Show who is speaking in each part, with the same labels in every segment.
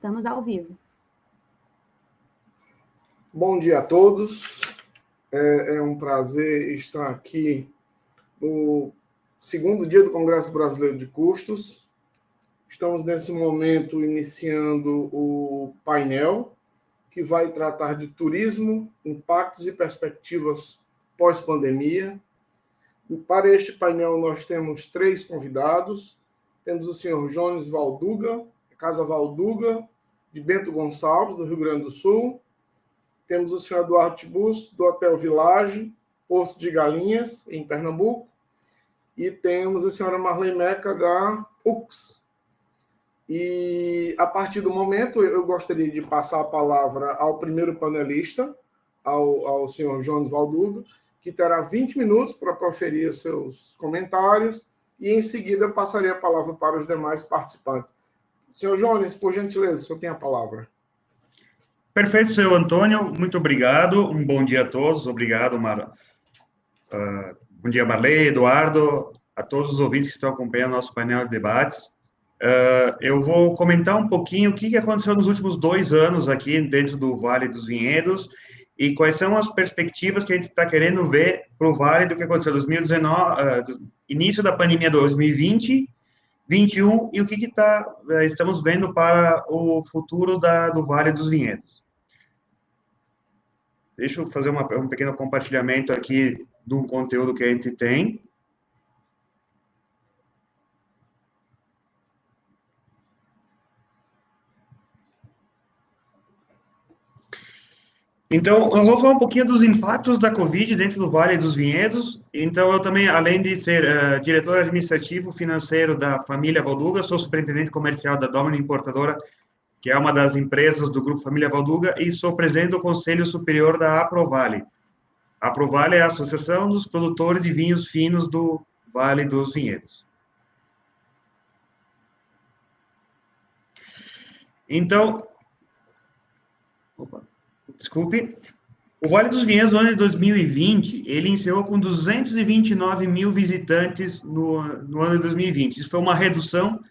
Speaker 1: Estamos ao vivo.
Speaker 2: Bom dia a todos. É um prazer estar aqui no segundo dia do Congresso Brasileiro de Custos. Estamos, nesse momento, iniciando o painel, que vai tratar de turismo, impactos e perspectivas pós-pandemia. E para este painel, nós temos 3 convidados. Temos o senhor Jones Valduga, Casa Valduga, de Bento Gonçalves, do Rio Grande do Sul. Temos o senhor Eduardo Tibus, do Hotel Village, Porto de Galinhas, em Pernambuco. E temos a senhora Marlene Meca, da UX. E, a partir do momento, eu gostaria de passar a palavra ao primeiro panelista, ao senhor Jones Valduga, que terá 20 minutos para proferir seus comentários, e, em seguida, passaria a palavra para os demais participantes. Senhor Jones, por gentileza, o senhor tem a palavra.
Speaker 3: Perfeito, senhor Antônio, muito obrigado, um bom dia a todos, obrigado, bom dia, Marley, Eduardo, a todos os ouvintes que estão acompanhando nosso painel de debates. Eu vou comentar um pouquinho o que aconteceu nos últimos 2 anos aqui dentro do Vale dos Vinhedos e quais são as perspectivas que a gente está querendo ver para o Vale do que aconteceu em 2019, do início da pandemia de 2020, 2021 e o que estamos vendo para o futuro do Vale dos Vinhedos. Deixa eu fazer um pequeno compartilhamento aqui de um conteúdo que a gente tem. Então, eu vou falar um pouquinho dos impactos da Covid dentro do Vale dos Vinhedos. Então, eu também, além de ser diretor administrativo financeiro da família Valduga, sou superintendente comercial da Domino Importadora, que é uma das empresas do Grupo Família Valduga, e sou presidente do Conselho Superior da Aprovale. A Aprovale é a Associação dos Produtores de Vinhos Finos do Vale dos Vinhedos. Então, desculpe. O Vale dos Vinhedos, no ano de 2020, ele encerrou com 229 mil visitantes no ano de 2020. Isso foi uma redução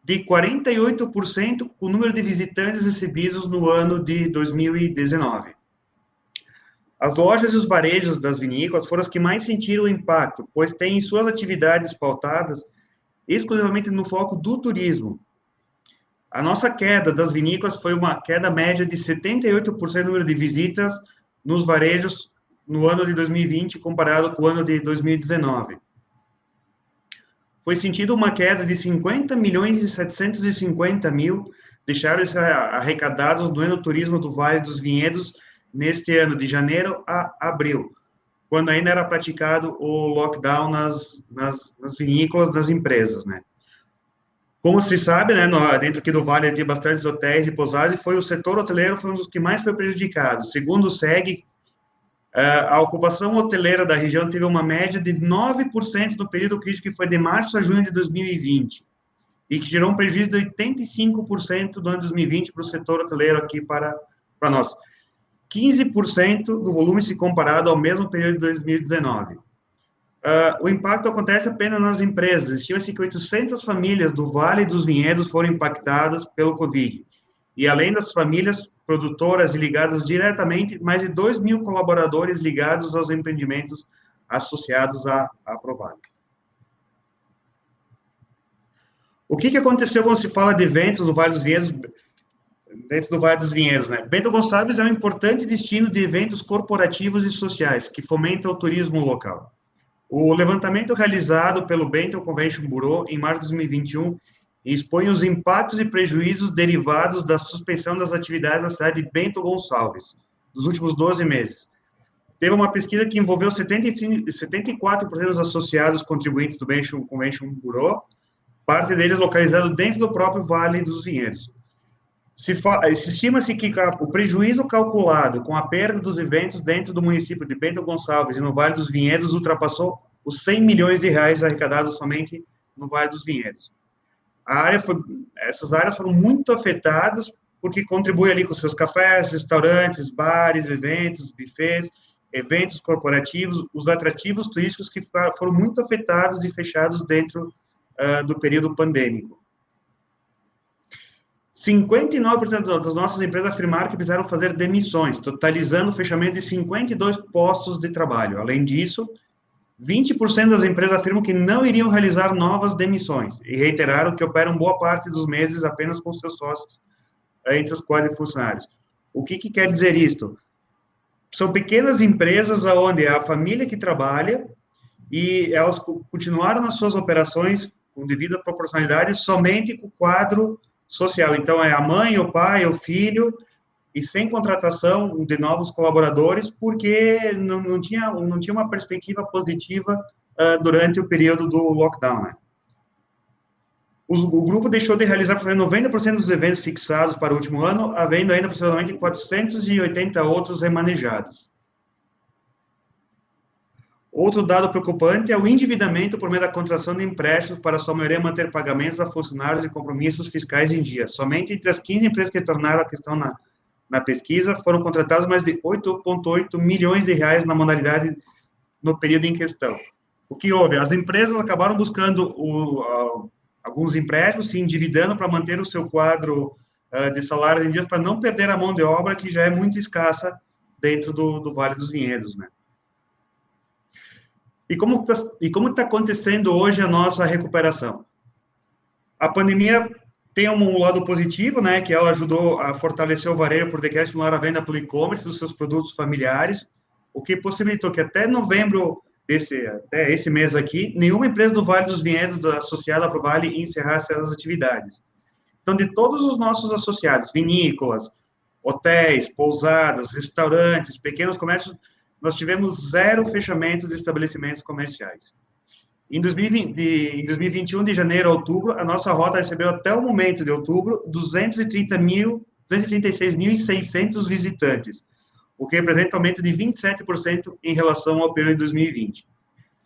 Speaker 3: de 48% o número de visitantes recebidos no ano de 2019. As lojas e os varejos das vinícolas foram as que mais sentiram o impacto, pois têm suas atividades pautadas exclusivamente no foco do turismo. A nossa queda das vinícolas foi uma queda média de 78% no número de visitas nos varejos no ano de 2020, comparado com o ano de 2019. Foi sentido uma queda de 50 milhões e 750 mil deixaram de ser arrecadados no enoturismo do Vale dos Vinhedos neste ano, de janeiro a abril, quando ainda era praticado o lockdown nas vinícolas das empresas, né? Como se sabe, né, dentro aqui do Vale tem bastantes hotéis e pousadas, e o setor hoteleiro foi um dos que mais foi prejudicado. Segundo o SEG, a ocupação hoteleira da região teve uma média de 9% no período crítico, que foi de março a junho de 2020, e que gerou um prejuízo de 85% do ano de 2020 para o setor hoteleiro aqui para nós. 15% do volume se comparado ao mesmo período de 2019. O impacto acontece apenas nas empresas. Estima-se que 800 famílias do Vale dos Vinhedos foram impactadas pelo Covid. E além das famílias produtoras e ligadas diretamente, mais de 2 mil colaboradores ligados aos empreendimentos associados à Aprovale. O que aconteceu quando se fala de eventos do Vale dos Vinhedos, dentro do Vale dos Vinhedos, né? Bento Gonçalves é um importante destino de eventos corporativos e sociais, que fomenta o turismo local. O levantamento realizado pelo Bento Convention Bureau, em março de 2021, expõe os impactos e prejuízos derivados da suspensão das atividades na cidade de Bento Gonçalves, nos últimos 12 meses. Teve uma pesquisa que envolveu 74% dos associados contribuintes do Bento Convention Bureau, parte deles localizado dentro do próprio Vale dos Vinhedos. Estima-se que o prejuízo calculado com a perda dos eventos dentro do município de Bento Gonçalves e no Vale dos Vinhedos ultrapassou os 100 milhões de reais arrecadados somente no Vale dos Vinhedos. Essas áreas foram muito afetadas porque contribuem ali com seus cafés, restaurantes, bares, eventos, buffets, eventos corporativos, os atrativos turísticos que foram muito afetados e fechados dentro do período pandêmico. 59% das nossas empresas afirmaram que precisaram fazer demissões, totalizando o fechamento de 52 postos de trabalho. Além disso, 20% das empresas afirmam que não iriam realizar novas demissões e reiteraram que operam boa parte dos meses apenas com seus sócios entre os quadros funcionários. O que quer dizer isto? São pequenas empresas onde é a família que trabalha e elas continuaram nas suas operações com devida proporcionalidade somente com o quadro social. Então, é a mãe, o pai, o filho, e sem contratação de novos colaboradores, porque não tinha uma perspectiva positiva durante o período do lockdown, né? O grupo deixou de realizar 90% dos eventos fixados para o último ano, havendo ainda aproximadamente 480 outros remanejados. Outro dado preocupante é o endividamento por meio da contratação de empréstimos para a sua maioria manter pagamentos a funcionários e compromissos fiscais em dia. Somente entre as 15 empresas que tornaram a questão na pesquisa, foram contratados mais de 8,8 milhões de reais na modalidade no período em questão. O que houve? As empresas acabaram buscando alguns empréstimos, se endividando para manter o seu quadro de salários em dias, para não perder a mão de obra, que já é muito escassa dentro do Vale dos Vinhedos, né? E como está acontecendo hoje a nossa recuperação? A pandemia tem um lado positivo, né, que ela ajudou a fortalecer o varejo por decreto estimular a venda pelo e-commerce dos seus produtos familiares, o que possibilitou que até novembro, até esse mês aqui, nenhuma empresa do Vale dos Vinhedos associada à Provale encerrasse essas atividades. Então, de todos os nossos associados, vinícolas, hotéis, pousadas, restaurantes, pequenos comércios, nós tivemos 0 fechamentos de estabelecimentos comerciais. Em 2021, de janeiro a outubro, a nossa rota recebeu até o momento de outubro 236.600 visitantes, o que representa um aumento de 27% em relação ao período de 2020.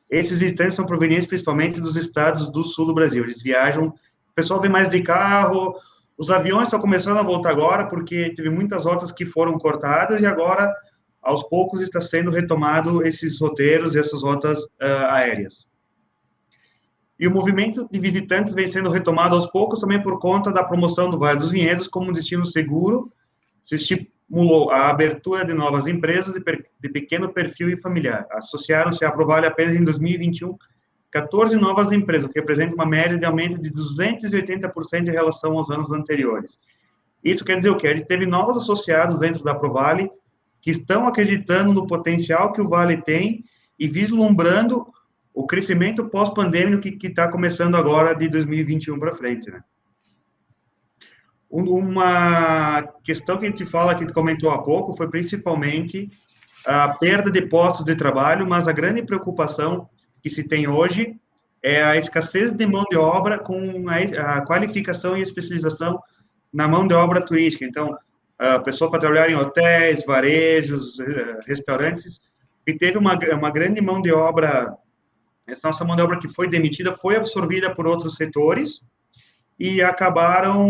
Speaker 3: Esses visitantes são provenientes principalmente dos estados do sul do Brasil. Eles viajam, o pessoal vem mais de carro, os aviões estão começando a voltar agora, porque teve muitas rotas que foram cortadas e agora, aos poucos, está sendo retomado esses roteiros e essas rotas aéreas. E o movimento de visitantes vem sendo retomado aos poucos também por conta da promoção do Vale dos Vinhedos como um destino seguro. Se estimulou a abertura de novas empresas de pequeno perfil e familiar. Associaram-se à Provale apenas em 2021 14 novas empresas, o que representa uma média de aumento de 280% em relação aos anos anteriores. Isso quer dizer o quê? A gente teve novos associados dentro da Provale que estão acreditando no potencial que o Vale tem e vislumbrando o crescimento pós-pandêmico que está começando agora de 2021 para frente, né? Uma questão que a gente fala, que a gente comentou há pouco, foi principalmente a perda de postos de trabalho, mas a grande preocupação que se tem hoje é a escassez de mão de obra com a qualificação e especialização na mão de obra turística. Então, a pessoa para trabalhar em hotéis, varejos, restaurantes, e teve uma grande mão de obra. Essa nossa mão de obra que foi demitida foi absorvida por outros setores e acabaram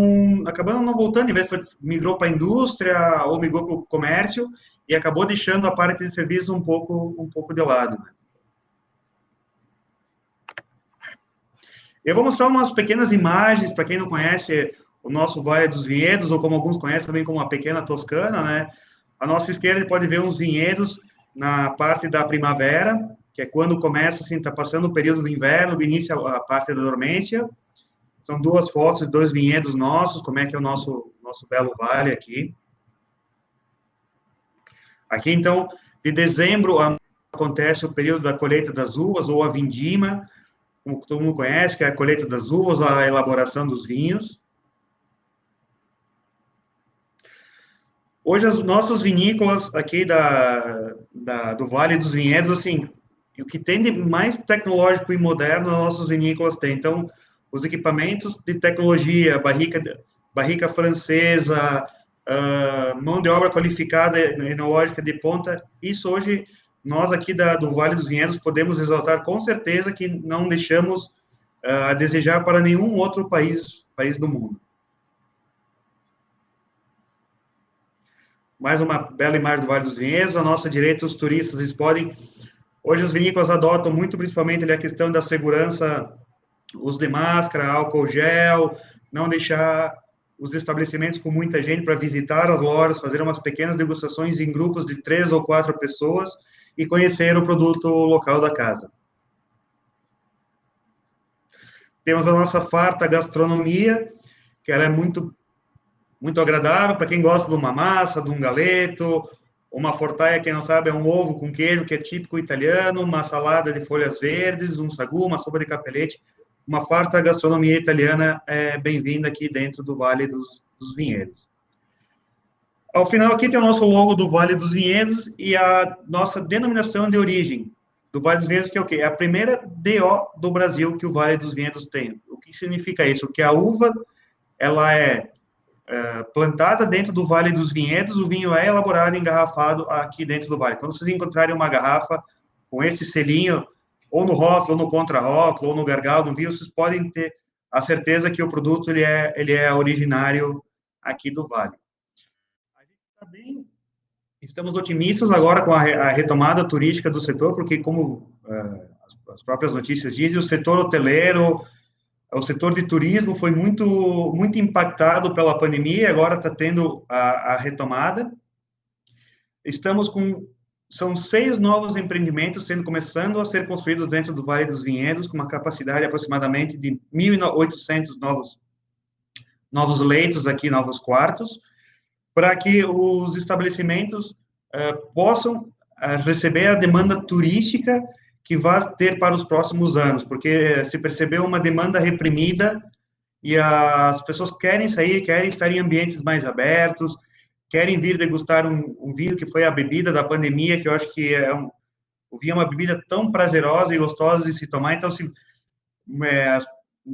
Speaker 3: não voltando, em vez de migrou para a indústria ou migrou para o comércio e acabou deixando a parte de serviço um pouco de lado, né? Eu vou mostrar umas pequenas imagens para quem não conhece o nosso Vale dos Vinhedos, ou como alguns conhecem também como a Pequena Toscana, né? À nossa esquerda pode ver uns vinhedos na parte da primavera, que é quando começa, assim, está passando o período do inverno, inicia a parte da dormência. São 2 fotos de 2 vinhedos nossos, como é que é o nosso belo vale aqui. Aqui, então, de dezembro acontece o período da colheita das uvas, ou a vindima, como todo mundo conhece, que é a colheita das uvas, a elaboração dos vinhos. Hoje, as nossas vinícolas aqui do Vale dos Vinhedos, assim, o que tem de mais tecnológico e moderno, as nossas vinícolas têm. Então, os equipamentos de tecnologia, barrica francesa, mão de obra qualificada, enológica de ponta, isso hoje, nós aqui do Vale dos Vinhedos podemos exaltar com certeza que não deixamos a desejar para nenhum outro país do mundo. Mais uma bela imagem do Vale dos Vinhedos. À nossa direita, os turistas, eles podem... Hoje, as vinícolas adotam muito, principalmente, ali, a questão da segurança, uso de máscara, álcool gel, não deixar os estabelecimentos com muita gente para visitar as lojas, fazer umas pequenas degustações em grupos de 3 ou 4 pessoas e conhecer o produto local da casa. Temos a nossa farta gastronomia, que ela é muito agradável para quem gosta de uma massa, de um galeto, uma fortaia, quem não sabe, é um ovo com queijo, que é típico italiano, uma salada de folhas verdes, um sagu, uma sopa de capelete. Uma farta gastronomia italiana é bem-vinda aqui dentro do Vale dos Vinhedos. Ao final, aqui tem o nosso logo do Vale dos Vinhedos e a nossa denominação de origem do Vale dos Vinhedos, que é o quê? É a primeira DO do Brasil que o Vale dos Vinhedos tem. O que significa isso? Que a uva, ela é plantada dentro do Vale dos Vinhedos, o vinho é elaborado e engarrafado aqui dentro do vale. Quando vocês encontrarem uma garrafa com esse selinho, ou no rótulo, ou no contra-rótulo, ou no gargalo do vinho, vocês podem ter a certeza que o produto ele é originário aqui do vale. A gente também estamos otimistas agora com a retomada turística do setor, porque como as próprias notícias dizem, o setor hoteleiro, o setor de turismo foi muito impactado pela pandemia, agora está tendo a retomada. São 6 novos empreendimentos começando a ser construídos dentro do Vale dos Vinhedos, com uma capacidade aproximadamente de 1.800 novos leitos aqui, novos quartos, para que os estabelecimentos possam receber a demanda turística que vai ter para os próximos anos, porque se percebeu uma demanda reprimida e as pessoas querem sair, querem estar em ambientes mais abertos, querem vir degustar um vinho que foi a bebida da pandemia, que eu acho que o vinho é uma bebida tão prazerosa e gostosa de se tomar. Então,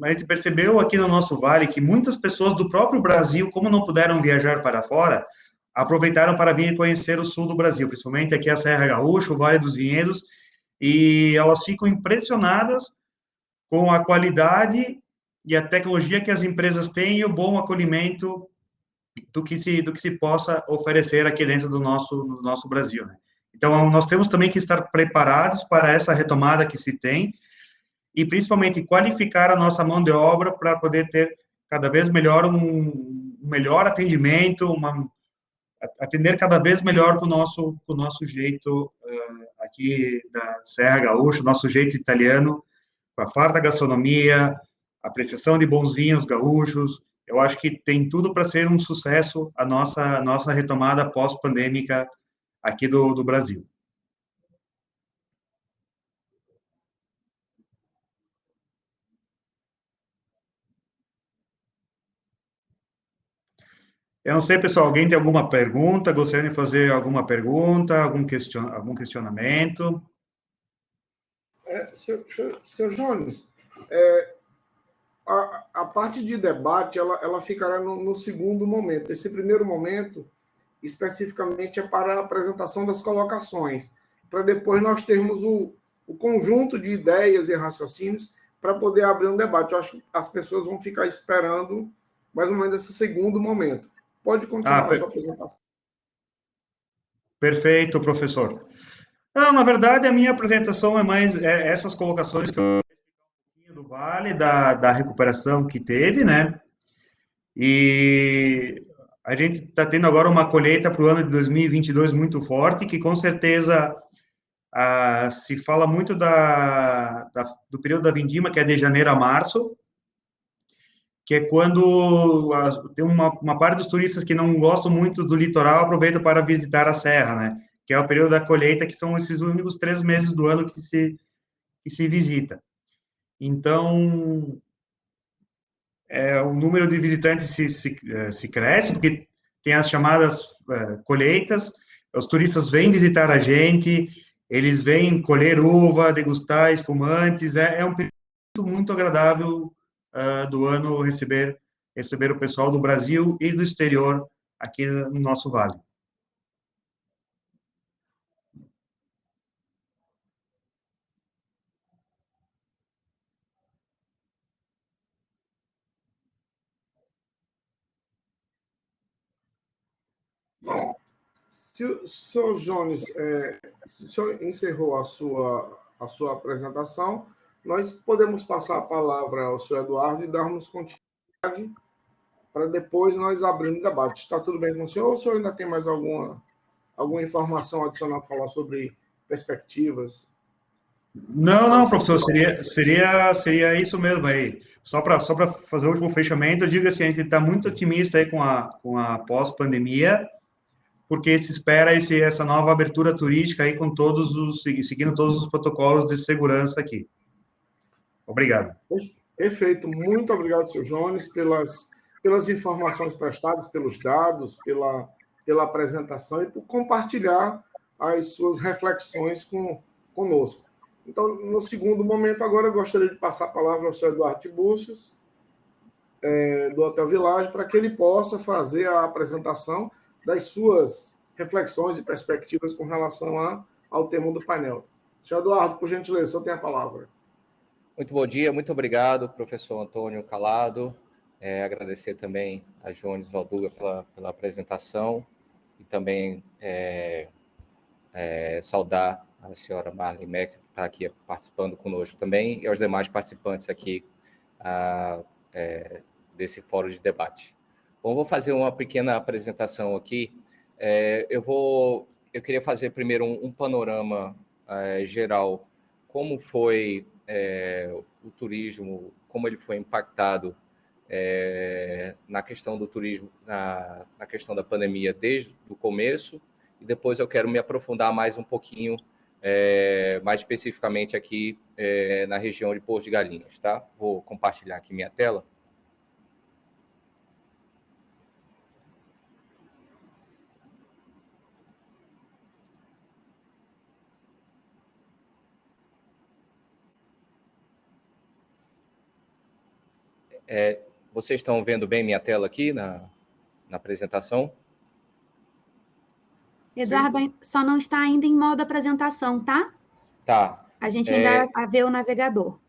Speaker 3: a gente percebeu aqui no nosso vale que muitas pessoas do próprio Brasil, como não puderam viajar para fora, aproveitaram para vir conhecer o sul do Brasil, principalmente aqui a Serra Gaúcha, o Vale dos Vinhedos, e elas ficam impressionadas com a qualidade e a tecnologia que as empresas têm e o bom acolhimento do que se possa oferecer aqui dentro do nosso Brasil, né? Então, nós temos também que estar preparados para essa retomada que se tem e, principalmente, qualificar a nossa mão de obra para poder ter cada vez melhor um melhor atendimento, atender cada vez melhor com o nosso jeito aqui da Serra Gaúcha, nosso jeito italiano, com a farta gastronomia, apreciação de bons vinhos gaúchos. Eu acho que tem tudo para ser um sucesso a nossa retomada pós-pandêmica aqui do Brasil. Eu não sei, pessoal, alguém tem alguma pergunta? Gostaria de fazer alguma pergunta, algum questionamento?
Speaker 2: Senhor Jones, a parte de debate ela ficará no segundo momento. Esse primeiro momento, especificamente, é para a apresentação das colocações, para depois nós termos o conjunto de ideias e raciocínios para poder abrir um debate. Eu acho que as pessoas vão ficar esperando mais ou menos esse segundo momento. Pode continuar a sua apresentação.
Speaker 3: Perfeito, professor. Não, na verdade, a minha apresentação é mais essas colocações que eu fiz do Vale, da recuperação que teve, né? E a gente está tendo agora uma colheita para o ano de 2022 muito forte, que com certeza se fala muito do período da vindima, que é de janeiro a março, que é quando tem uma parte dos turistas que não gostam muito do litoral, aproveitam para visitar a serra, né? Que é o período da colheita, que são esses únicos 3 meses do ano que se visita. Então, o número de visitantes se cresce, porque tem as chamadas colheitas, os turistas vêm visitar a gente, eles vêm colher uva, degustar espumantes, é um período muito agradável do ano receber o pessoal do Brasil e do exterior aqui no nosso vale.
Speaker 2: Bom, se o senhor Jones, o senhor encerrou a sua apresentação, nós podemos passar a palavra ao senhor Eduardo e darmos continuidade para depois nós abrirmos debate. Está tudo bem com o senhor ou o senhor ainda tem mais alguma informação adicional para falar sobre perspectivas?
Speaker 3: Não, professor, seria isso mesmo aí. Só para fazer o último fechamento, eu digo assim, a gente está muito otimista aí com a pós-pandemia, porque se espera essa nova abertura turística aí seguindo todos os protocolos de segurança aqui. Obrigado.
Speaker 2: Perfeito. Muito obrigado, senhor Jones, pelas informações prestadas, pelos dados, pela apresentação e por compartilhar as suas reflexões conosco. Então, no segundo momento, agora eu gostaria de passar a palavra ao senhor Eduardo Tibúrcios, do Hotel Village, para que ele possa fazer a apresentação das suas reflexões e perspectivas com relação ao tema do painel. Senhor Eduardo, por gentileza, o senhor tem a palavra.
Speaker 1: Muito bom dia, muito obrigado, professor Antônio Calado. Agradecer também a Jones Valduga pela apresentação e também saudar a senhora Marli Meck, que está aqui participando conosco também, e aos demais participantes aqui desse fórum de debate. Bom, vou fazer uma pequena apresentação aqui. Eu queria fazer primeiro um panorama geral, como foi o turismo, como ele foi impactado na questão do turismo, na questão da pandemia desde o começo, e depois eu quero me aprofundar mais um pouquinho, mais especificamente aqui na região de Porto de Galinhas, tá? Vou compartilhar aqui minha tela. Vocês estão vendo bem minha tela aqui na apresentação?
Speaker 4: Eduardo, só não está ainda em modo apresentação, tá?
Speaker 1: Tá.
Speaker 4: A gente ainda vê o navegador.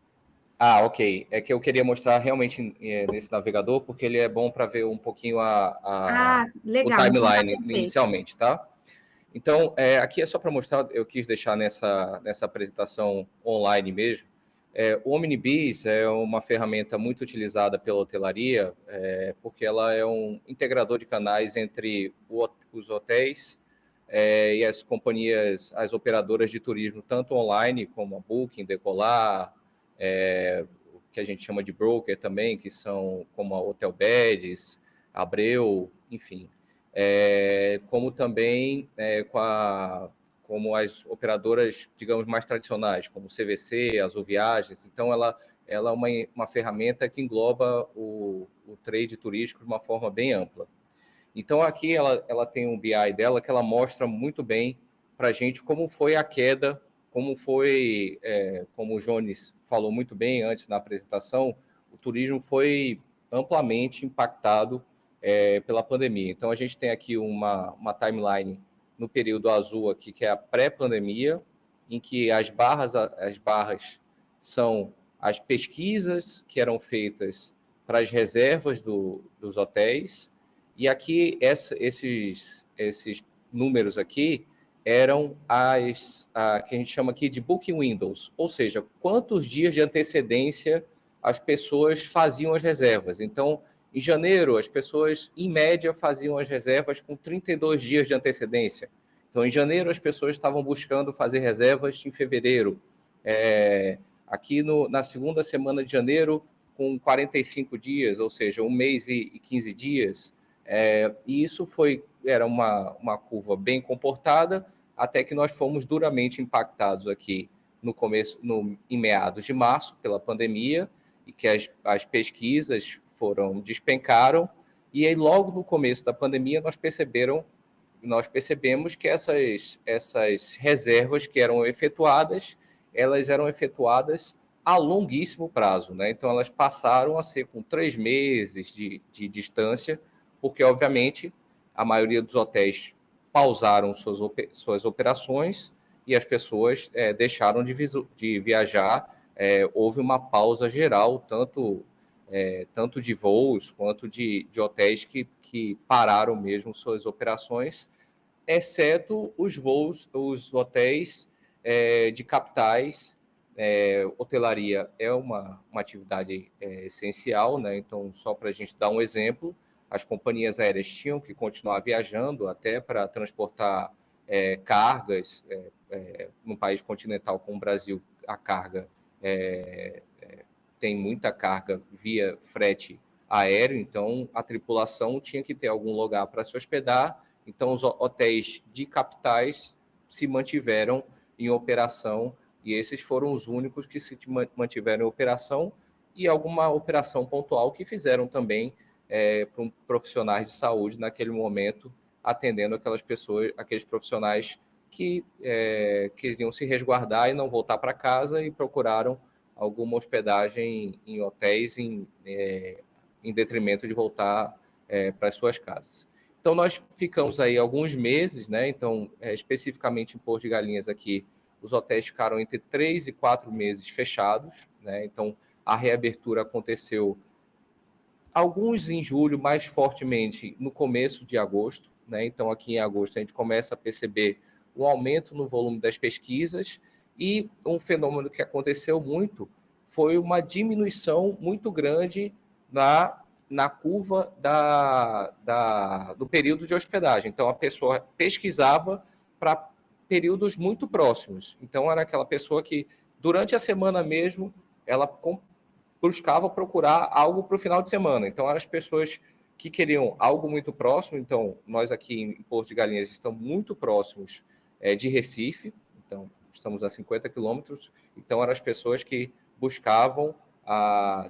Speaker 1: Ok. É que eu queria mostrar realmente nesse navegador, porque ele é bom para ver um pouquinho
Speaker 4: legal.
Speaker 1: o timeline inicialmente, tá? Então, aqui é só para mostrar, eu quis deixar nessa apresentação online mesmo. O OmniBiz é uma ferramenta muito utilizada pela hotelaria, porque ela é um integrador de canais entre os hotéis e as companhias, as operadoras de turismo, tanto online como a Booking, Decolar, o que a gente chama de broker também, que são como a Hotelbeds, Abreu, enfim. Como também como as operadoras, digamos, mais tradicionais, como o CVC, Azul Viagens. Então, ela é uma ferramenta que engloba o trade turístico de uma forma bem ampla. Então, aqui ela tem um BI dela que ela mostra muito bem para a gente como foi a queda, como o Jones falou muito bem antes na apresentação, o turismo foi amplamente impactado pela pandemia. Então, a gente tem aqui uma timeline no período azul aqui, que é a pré-pandemia, em que as barras são as pesquisas que eram feitas para as reservas dos hotéis, e aqui esses números aqui eram que a gente chama aqui de booking windows, ou seja, quantos dias de antecedência as pessoas faziam as reservas. Então, em janeiro, as pessoas, em média, faziam as reservas com 32 dias de antecedência. Então, em janeiro, as pessoas estavam buscando fazer reservas em fevereiro. Aqui na segunda semana de janeiro, com 45 dias, ou seja, 1 mês e 15 dias. E isso era uma curva bem comportada, até que nós fomos duramente impactados aqui em meados de março, pela pandemia, e que as pesquisas despencaram, e aí logo no começo da pandemia nós percebemos que essas reservas que eram efetuadas, elas eram efetuadas a longuíssimo prazo, né? Então elas passaram a ser com 3 meses de distância, porque obviamente a maioria dos hotéis pausaram suas operações e as pessoas deixaram de viajar. Houve uma pausa geral, tanto de voos quanto de hotéis que pararam mesmo suas operações, exceto os hotéis de capitais. Hotelaria é uma atividade essencial, né? Então, só para a gente dar um exemplo, as companhias aéreas tinham que continuar viajando até para transportar cargas. Num país continental como o Brasil, a carga tem muita carga via frete aéreo, então a tripulação tinha que ter algum lugar para se hospedar, então os hotéis de capitais se mantiveram em operação, e esses foram os únicos que se mantiveram em operação, e alguma operação pontual que fizeram também para profissionais de saúde naquele momento, atendendo aquelas pessoas, aqueles profissionais que queriam se resguardar e não voltar para casa e procuraram alguma hospedagem em hotéis em detrimento de voltar para as suas casas. Então, nós ficamos aí alguns meses, né? Então, especificamente em Porto de Galinhas aqui, os hotéis ficaram entre 3 e 4 meses fechados, né? Então, a reabertura aconteceu alguns em julho, mais fortemente no começo de agosto, né? Então, aqui em agosto, a gente começa a perceber um aumento no volume das pesquisas, e um fenômeno que aconteceu muito foi uma diminuição muito grande na curva do período de hospedagem. Então, a pessoa pesquisava para períodos muito próximos. Então, era aquela pessoa que, durante a semana mesmo, ela buscava procurar algo para o final de semana. Então, eram as pessoas que queriam algo muito próximo. Então, nós aqui em Porto de Galinhas estamos muito próximos de Recife, então estamos a 50 quilômetros. Então, eram as pessoas que buscavam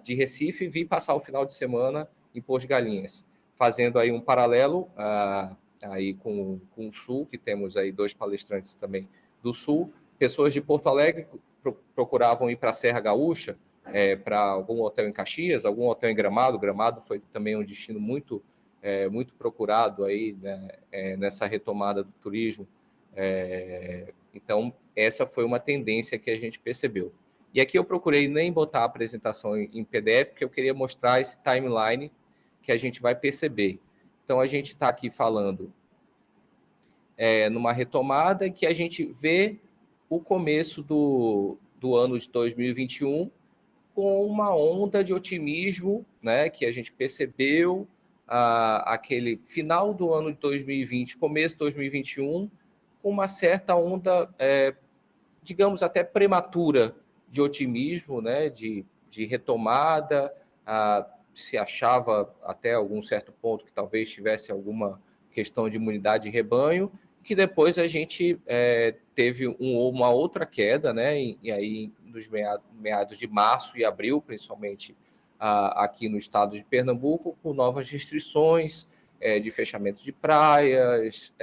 Speaker 1: de Recife vir passar o final de semana em Porto de Galinhas, fazendo aí um paralelo aí com o Sul, que temos aí 2 palestrantes também do Sul. Pessoas de Porto Alegre procuravam ir para a Serra Gaúcha, para algum hotel em Caxias, algum hotel em Gramado. Gramado foi também um destino muito procurado aí, né, nessa retomada do turismo. Então, essa foi uma tendência que a gente percebeu. E aqui eu procurei nem botar a apresentação em PDF, porque eu queria mostrar esse timeline que a gente vai perceber. Então, a gente está aqui falando numa retomada que a gente vê o começo do ano de 2021 com uma onda de otimismo, né, que a gente percebeu aquele final do ano de 2020, começo de 2021, com uma certa onda, digamos, até prematura de otimismo, né, de retomada. Se achava até algum certo ponto que talvez tivesse alguma questão de imunidade de rebanho, que depois a gente teve uma outra queda, né, e aí nos meados de março e abril, principalmente aqui no estado de Pernambuco, com novas restrições de fechamento de praias,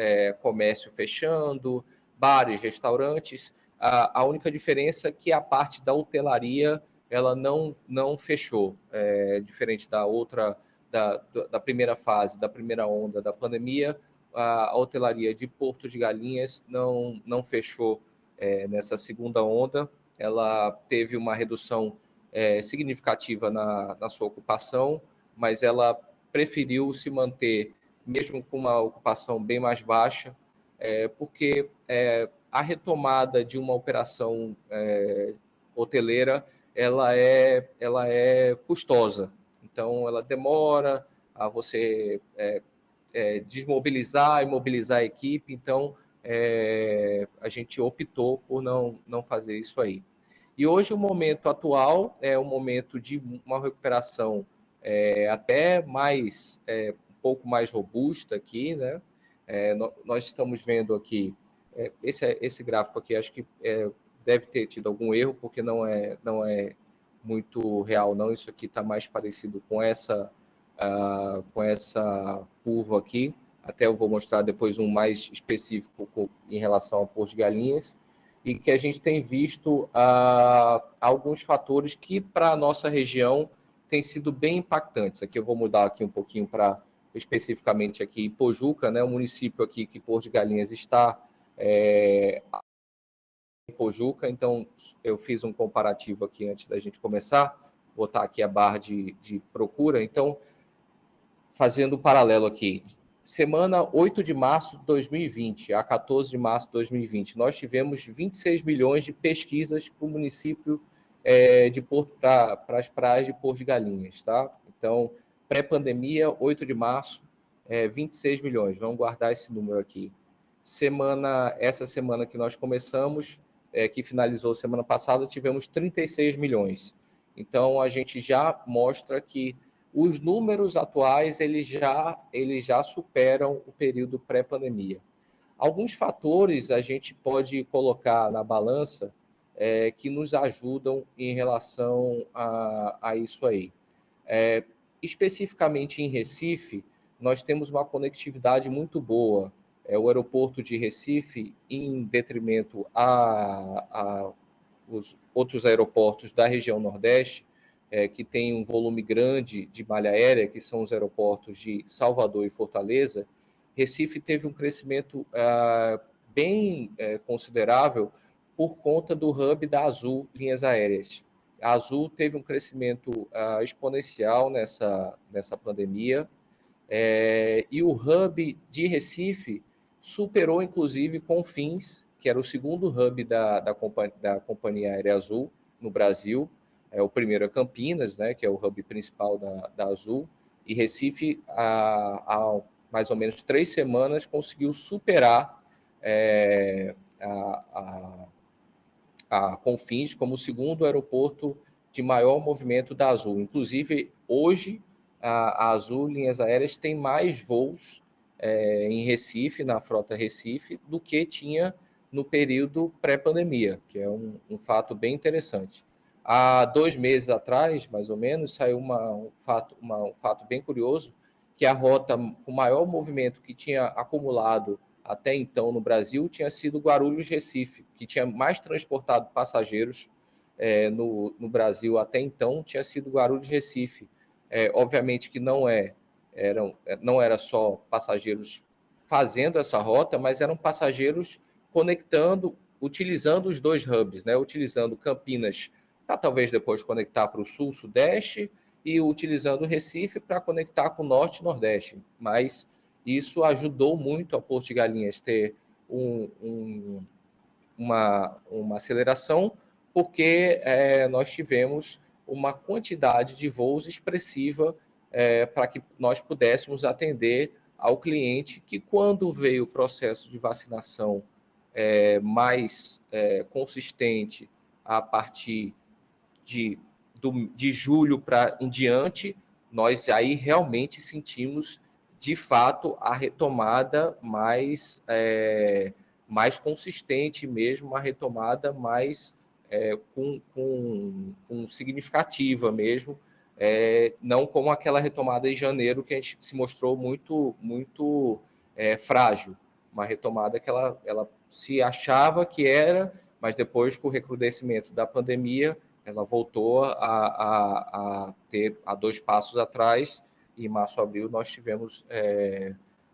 Speaker 1: comércio fechando, bares, restaurantes. A única diferença é que a parte da hotelaria ela não fechou, diferente da outra, da primeira fase, da primeira onda da pandemia. A hotelaria de Porto de Galinhas não fechou nessa segunda onda. Ela teve uma redução significativa na sua ocupação, mas ela preferiu se manter, mesmo com uma ocupação bem mais baixa, porque a retomada de uma operação hoteleira ela é custosa. Então, ela demora a você desmobilizar e mobilizar a equipe. Então, a gente optou por não fazer isso aí. E hoje o momento atual é um momento de uma recuperação até mais, um pouco mais robusta aqui, né? Nós estamos vendo aqui, esse gráfico aqui, acho que deve ter tido algum erro, porque não é muito real, não. Isso aqui está mais parecido com essa curva aqui. Até eu vou mostrar depois um mais específico em relação ao Porto de Galinhas, e que a gente tem visto alguns fatores que, para a nossa região, têm sido bem impactantes. Aqui eu vou mudar aqui um pouquinho para, especificamente aqui, Pojuca, né, o município aqui que Porto de Galinhas está em Pojuca. Então, eu fiz um comparativo aqui antes da gente começar, vou botar aqui a barra de procura. Então, fazendo o paralelo aqui, semana 8 de março de 2020 a 14 de março de 2020, nós tivemos 26 milhões de pesquisas para o município de Porto, para as praias de Porto de Galinhas, tá? Então, Pré-pandemia, 8 de março, 26 milhões. Vamos guardar esse número aqui. Essa semana que nós começamos, que finalizou semana passada, tivemos 36 milhões. Então, a gente já mostra que os números atuais eles já superam o período pré-pandemia. Alguns fatores a gente pode colocar na balança que nos ajudam em relação a isso aí. Especificamente em Recife, nós temos uma conectividade muito boa. O aeroporto de Recife, em detrimento a os outros aeroportos da região Nordeste, que tem um volume grande de malha aérea, que são os aeroportos de Salvador e Fortaleza, Recife teve um crescimento bem considerável por conta do hub da Azul Linhas Aéreas. A Azul teve um crescimento exponencial nessa pandemia, e o hub de Recife superou, inclusive, Confins, que era o segundo hub da Companhia Aérea Azul no Brasil. O primeiro é Campinas, né, que é o hub principal da Azul, e Recife, há mais ou menos 3 semanas, conseguiu superar a Confins como o segundo aeroporto de maior movimento da Azul. Inclusive, hoje, a Azul Linhas Aéreas tem mais voos em Recife, na frota Recife, do que tinha no período pré-pandemia, que é um fato bem interessante. Há 2 meses atrás, mais ou menos, saiu um fato bem curioso, que a rota com maior movimento que tinha acumulado até então no Brasil tinha sido Guarulhos-Recife, que tinha mais transportado passageiros no Brasil até então, tinha sido Guarulhos-Recife. Obviamente que não era só passageiros fazendo essa rota, mas eram passageiros conectando, utilizando os 2 hubs, né? Utilizando Campinas para talvez depois conectar para o sul, sudeste, e utilizando o Recife para conectar com o norte e nordeste. Mas isso ajudou muito a Porto de Galinhas ter uma aceleração, porque nós tivemos uma quantidade de voos expressiva para que nós pudéssemos atender ao cliente que, quando veio o processo de vacinação mais consistente a partir de julho em diante, nós aí realmente sentimos, de fato, a retomada mais consistente mesmo, uma retomada mais com significativa mesmo, não como aquela retomada em janeiro que a gente se mostrou muito frágil, uma retomada que ela se achava que era, mas depois, com o recrudescimento da pandemia, ela voltou a ter 2 passos atrás, e em março, abril, nós tivemos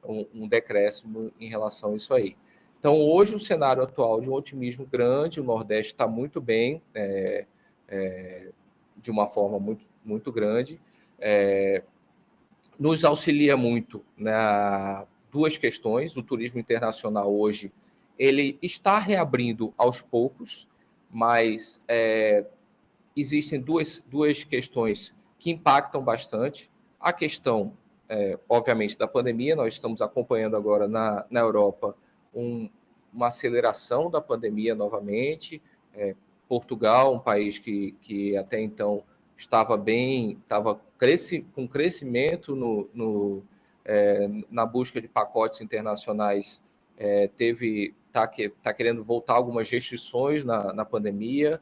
Speaker 1: um decréscimo em relação a isso aí. Então, hoje, o cenário atual de um otimismo grande, o Nordeste está muito bem, de uma forma muito, muito grande, nos auxilia muito na 2 questões. O turismo internacional hoje ele está reabrindo aos poucos, mas existem duas questões que impactam bastante. A questão, obviamente, da pandemia. Nós estamos acompanhando agora na Europa uma aceleração da pandemia novamente. Portugal, um país que até então estava com crescimento na busca de pacotes internacionais, está querendo voltar algumas restrições na pandemia.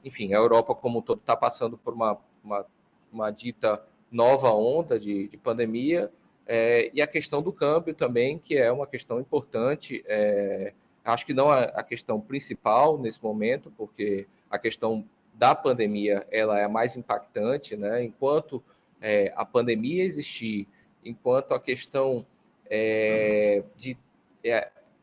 Speaker 1: Enfim, a Europa como um todo está passando por uma dita nova onda de pandemia, e a questão do câmbio também, que é uma questão importante. Acho que não a questão principal nesse momento, porque a questão da pandemia ela é a mais impactante, né? Enquanto a pandemia existir, enquanto a questão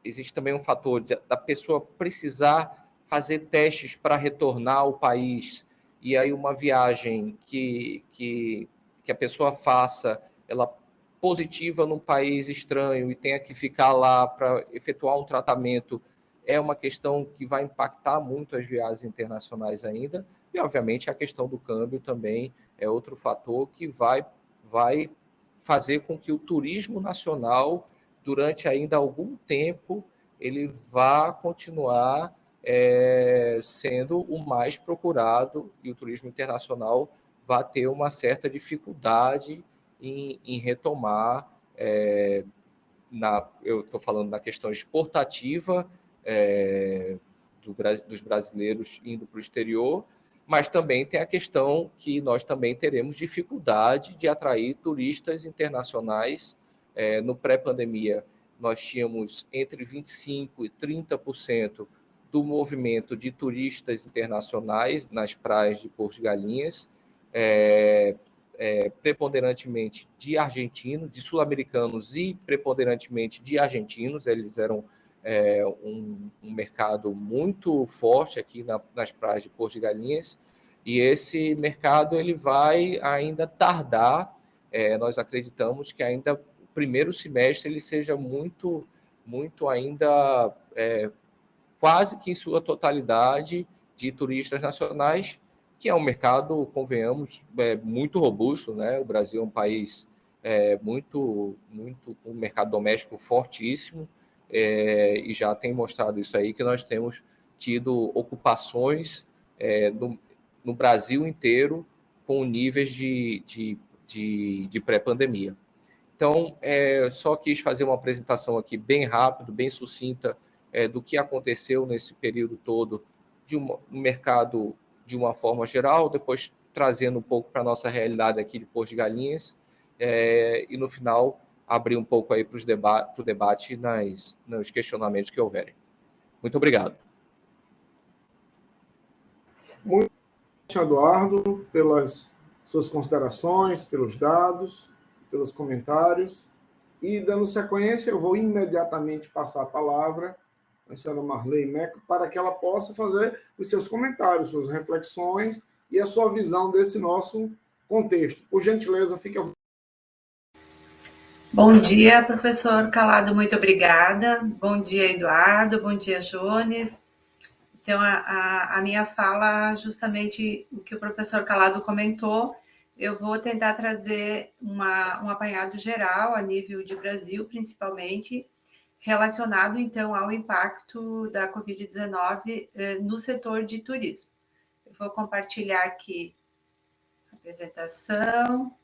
Speaker 1: existe também um fator da pessoa precisar fazer testes para retornar ao país, e aí uma viagem que a pessoa faça, ela positiva num país estranho e tenha que ficar lá para efetuar um tratamento, é uma questão que vai impactar muito as viagens internacionais ainda, e, obviamente, a questão do câmbio também é outro fator que vai fazer com que o turismo nacional, durante ainda algum tempo, ele vá continuar sendo o mais procurado, e o turismo internacional vai ter uma certa dificuldade em retomar, eu estou falando na questão exportativa dos brasileiros indo para o exterior, mas também tem a questão que nós também teremos dificuldade de atrair turistas internacionais. No pré-pandemia, nós tínhamos entre 25% e 30% do movimento de turistas internacionais nas praias de Porto de Galinhas, preponderantemente de argentinos, de sul-americanos e preponderantemente de argentinos. Eles eram um mercado muito forte aqui nas praias de Porto de Galinhas, e esse mercado ele vai ainda tardar. Nós acreditamos que ainda o primeiro semestre ele seja muito ainda quase que em sua totalidade de turistas nacionais, que é um mercado, convenhamos, muito robusto, né? O Brasil é um país um mercado doméstico fortíssimo, e já tem mostrado isso aí, que nós temos tido ocupações no Brasil inteiro com níveis de pré-pandemia. Então, só quis fazer uma apresentação aqui bem rápida, bem sucinta, do que aconteceu nesse período todo no mercado de uma forma geral, depois trazendo um pouco para a nossa realidade aqui de Porto de Galinhas, e no final abrir um pouco aí para o debate nos questionamentos que houverem. Muito obrigado.
Speaker 2: Muito obrigado, Eduardo, pelas suas considerações, pelos dados, pelos comentários. E, dando sequência, eu vou imediatamente passar a palavra à senhora Marley Meco para que ela possa fazer os seus comentários, suas reflexões e a sua visão desse nosso contexto. Por gentileza, fique à vontade.
Speaker 5: Bom dia, professor Calado, muito obrigada. Bom dia, Eduardo. Bom dia, Jones. Então, a minha fala, justamente o que o professor Calado comentou, eu vou tentar trazer um apanhado geral a nível de Brasil, principalmente, relacionado, então, ao impacto da Covid-19 no setor de turismo. Eu vou compartilhar aqui a apresentação.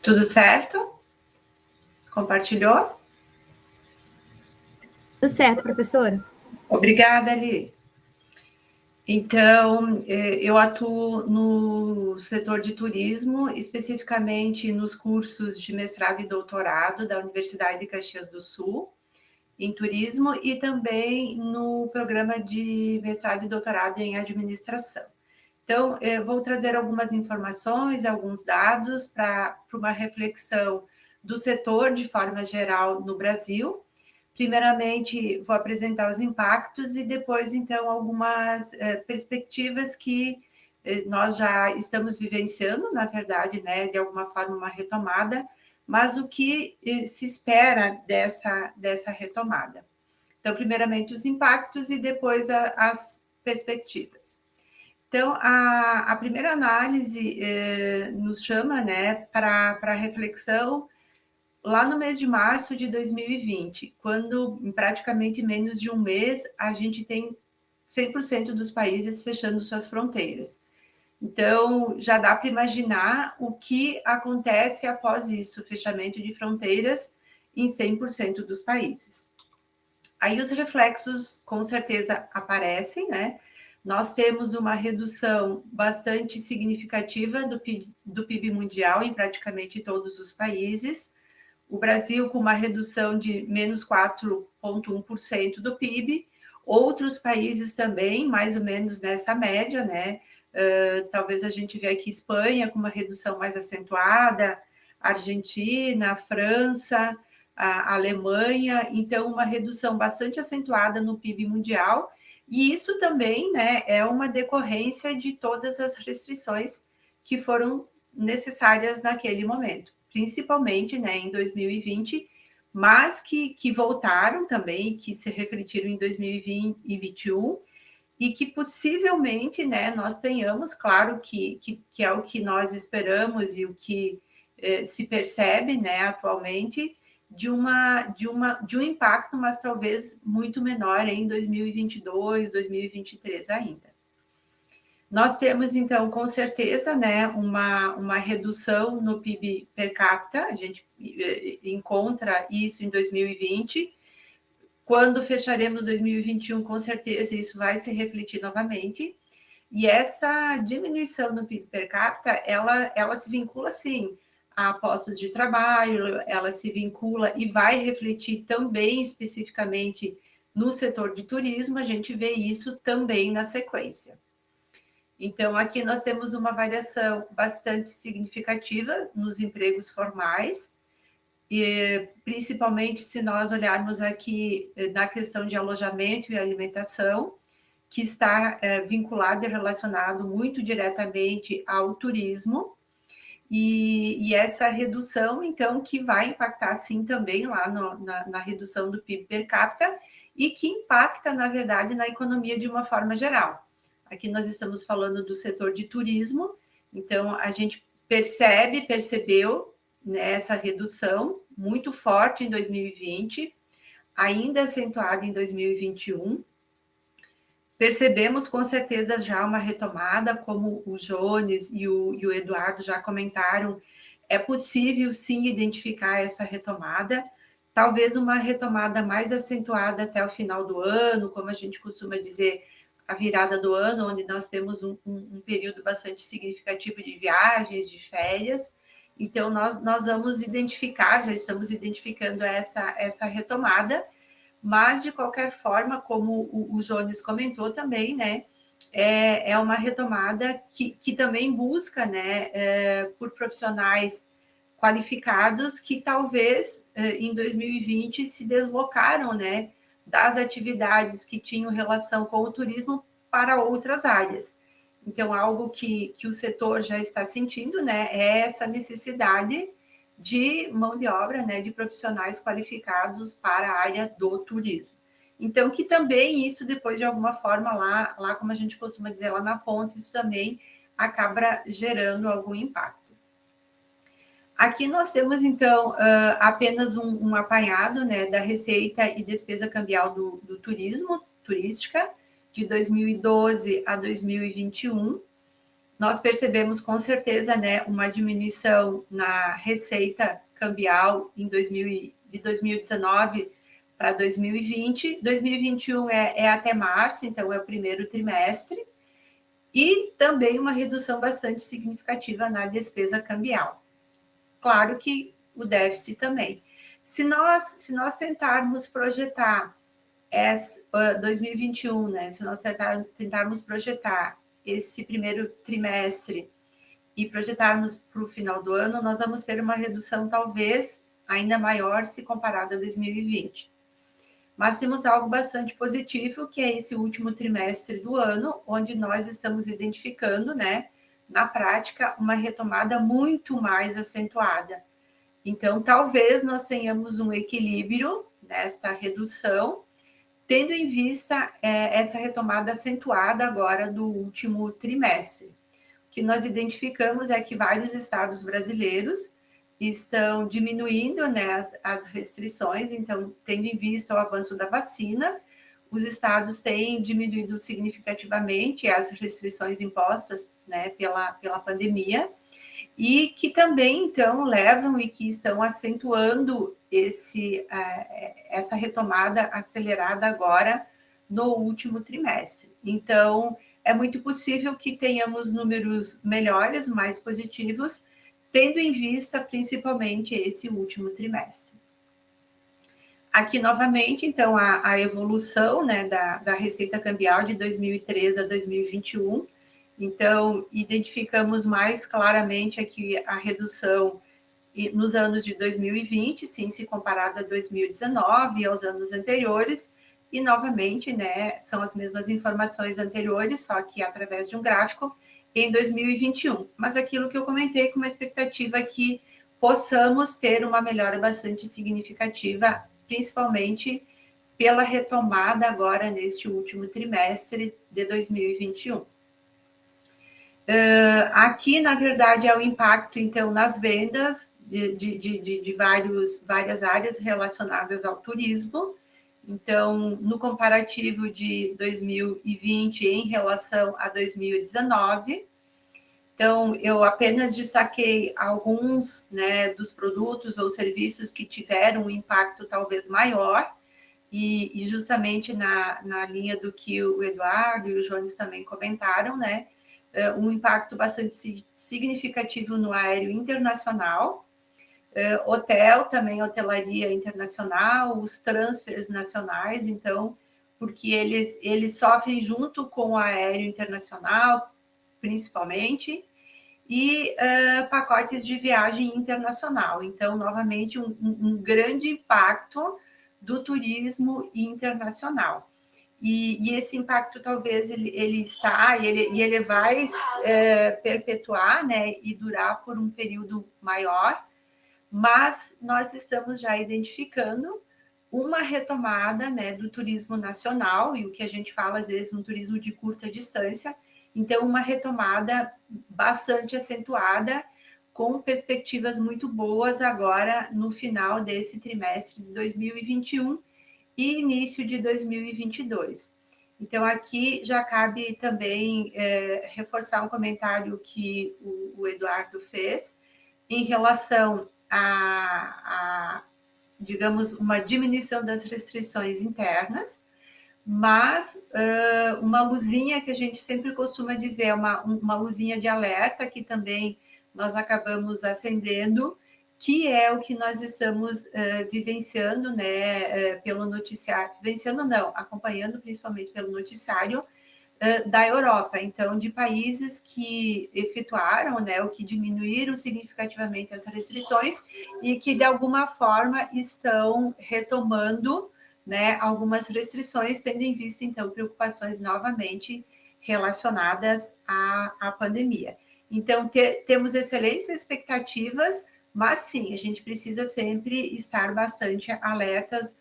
Speaker 5: Tudo certo? Compartilhou?
Speaker 4: Tudo certo, professora.
Speaker 5: Obrigada, Liz. Então, eu atuo no setor de turismo, especificamente nos cursos de mestrado e doutorado da Universidade de Caxias do Sul, em turismo, e também no programa de mestrado e doutorado em administração. Então, eu vou trazer algumas informações, alguns dados para uma reflexão do setor de forma geral no Brasil. Primeiramente, vou apresentar os impactos e depois, então, algumas perspectivas que nós já estamos vivenciando, na verdade, né, de alguma forma, uma retomada, mas o que se espera dessa retomada. Então, primeiramente, os impactos e depois as perspectivas. Então, a primeira análise nos chama, né, para a reflexão lá no mês de março de 2020, quando em praticamente menos de um mês a gente tem 100% dos países fechando suas fronteiras. Então, já dá para imaginar o que acontece após isso, fechamento de fronteiras em 100% dos países. Aí os reflexos, com certeza, aparecem, né? Nós temos uma redução bastante significativa do PIB mundial em praticamente todos os países. O Brasil com uma redução de menos 4,1% do PIB. Outros países também, mais ou menos nessa média, né? Talvez a gente veja aqui Espanha com uma redução mais acentuada, Argentina, França, a Alemanha. Então, uma redução bastante acentuada no PIB mundial. E isso também, né, é uma decorrência de todas as restrições que foram necessárias naquele momento, principalmente, né, em 2020, mas que voltaram também, que se refletiram em 2020 e 2021, e que possivelmente, né, nós tenhamos, claro que é o que nós esperamos e o que se percebe, né, atualmente, de um impacto, mas talvez muito menor em 2022, 2023 ainda. Nós temos, então, com certeza, né, uma redução no PIB per capita, a gente encontra isso em 2020. Quando fecharemos 2021, com certeza, isso vai se refletir novamente. E essa diminuição no PIB per capita, ela se vincula, sim, a postos de trabalho, ela se vincula e vai refletir também especificamente no setor de turismo, a gente vê isso também na sequência. Então, aqui nós temos uma variação bastante significativa nos empregos formais, e principalmente se nós olharmos aqui na questão de alojamento e alimentação, que está vinculado e relacionado muito diretamente ao turismo, e essa redução, então, que vai impactar, sim, também lá na redução do PIB per capita, e que impacta, na verdade, na economia de uma forma geral. Aqui nós estamos falando do setor de turismo, então a gente percebeu, né, essa redução muito forte em 2020, ainda acentuada em 2021. Percebemos com certeza já uma retomada, como o Jones e o Eduardo já comentaram, é possível sim identificar essa retomada, talvez uma retomada mais acentuada até o final do ano, como a gente costuma dizer, a virada do ano, onde nós temos um período bastante significativo de viagens, de férias. Então, nós vamos identificar, já estamos identificando essa retomada, mas, de qualquer forma, como o Jones comentou também, né, é uma retomada que também busca, né, por profissionais qualificados que talvez em 2020 se deslocaram, né, das atividades que tinham relação com o turismo para outras áreas. Então, algo que o setor já está sentindo, né, é essa necessidade de mão de obra, né, de profissionais qualificados para a área do turismo. Então, que também isso depois, de alguma forma, lá como a gente costuma dizer, lá na ponta, isso também acaba gerando algum impacto. Aqui nós temos, então, apenas um apanhado, né, da receita e despesa cambial do turismo, turística, de 2012 a 2021. Nós percebemos com certeza, né, uma diminuição na receita cambial de 2019 para 2020. 2021 é até março, então é o primeiro trimestre. E também uma redução bastante significativa na despesa cambial. Claro que o déficit também. Se nós tentarmos projetar 2021, né, se nós tentarmos projetar esse primeiro trimestre e projetarmos para o final do ano, nós vamos ter uma redução talvez ainda maior se comparado a 2020. Mas temos algo bastante positivo, que é esse último trimestre do ano, onde nós estamos identificando, né, na prática, uma retomada muito mais acentuada. Então, talvez nós tenhamos um equilíbrio nesta redução, tendo em vista essa retomada acentuada agora do último trimestre. O que nós identificamos é que vários estados brasileiros estão diminuindo, né, as restrições, então, tendo em vista o avanço da vacina, os estados têm diminuído significativamente as restrições impostas, né, pela pandemia, e que também, então, levam e que estão acentuando essa retomada acelerada agora no último trimestre. Então, é muito possível que tenhamos números melhores, mais positivos, tendo em vista principalmente esse último trimestre. Aqui, novamente, então, a evolução, né, da receita cambial de 2013 a 2021. Então, identificamos mais claramente aqui a redução nos anos de 2020, sim, se comparado a 2019 e aos anos anteriores, e novamente, né, são as mesmas informações anteriores, só que através de um gráfico, em 2021. Mas aquilo que eu comentei, com uma expectativa que possamos ter uma melhora bastante significativa, principalmente pela retomada agora neste último trimestre de 2021. Aqui, na verdade, é o impacto, então, nas vendas de várias áreas relacionadas ao turismo. Então, no comparativo de 2020 em relação a 2019, então, eu apenas destaquei alguns, né, dos produtos ou serviços que tiveram um impacto talvez maior, e justamente na linha do que o Eduardo e o Jones também comentaram, né, um impacto bastante significativo no aéreo internacional, hotel também, hotelaria internacional, os transfers nacionais, então, porque eles sofrem junto com o aéreo internacional, principalmente, e pacotes de viagem internacional. Então, novamente, um grande impacto do turismo internacional. E esse impacto, talvez, ele está, e ele vai perpetuar, né, e durar por um período maior, mas nós estamos já identificando uma retomada, né, do turismo nacional, e o que a gente fala, às vezes, um turismo de curta distância, então, uma retomada bastante acentuada, com perspectivas muito boas agora no final desse trimestre de 2021 e início de 2022. Então, aqui já cabe também reforçar um comentário que o Eduardo fez em relação a, digamos, uma diminuição das restrições internas, mas uma luzinha que a gente sempre costuma dizer, uma luzinha de alerta que também nós acabamos acendendo, que é o que nós estamos vivenciando, né, pelo noticiário, vivenciando não, acompanhando principalmente pelo noticiário da Europa, então, de países que efetuaram, né, ou que diminuíram significativamente as restrições e que, de alguma forma, estão retomando, né, algumas restrições, tendo em vista, então, preocupações novamente relacionadas à pandemia. Então, temos excelentes expectativas, mas sim, a gente precisa sempre estar bastante alertas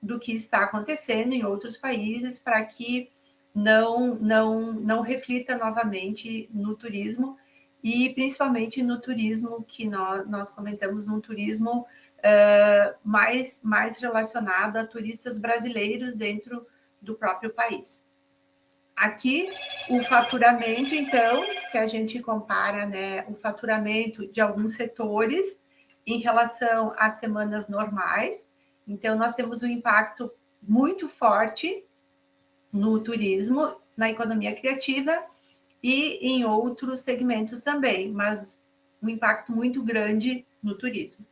Speaker 5: do que está acontecendo em outros países para que não reflita novamente no turismo, e principalmente no turismo que nós comentamos, um turismo mais relacionado a turistas brasileiros dentro do próprio país. Aqui, o faturamento, então, se a gente compara, né, o faturamento de alguns setores em relação às semanas normais, então, nós temos um impacto muito forte no turismo, na economia criativa e em outros segmentos também, mas um impacto muito grande no turismo.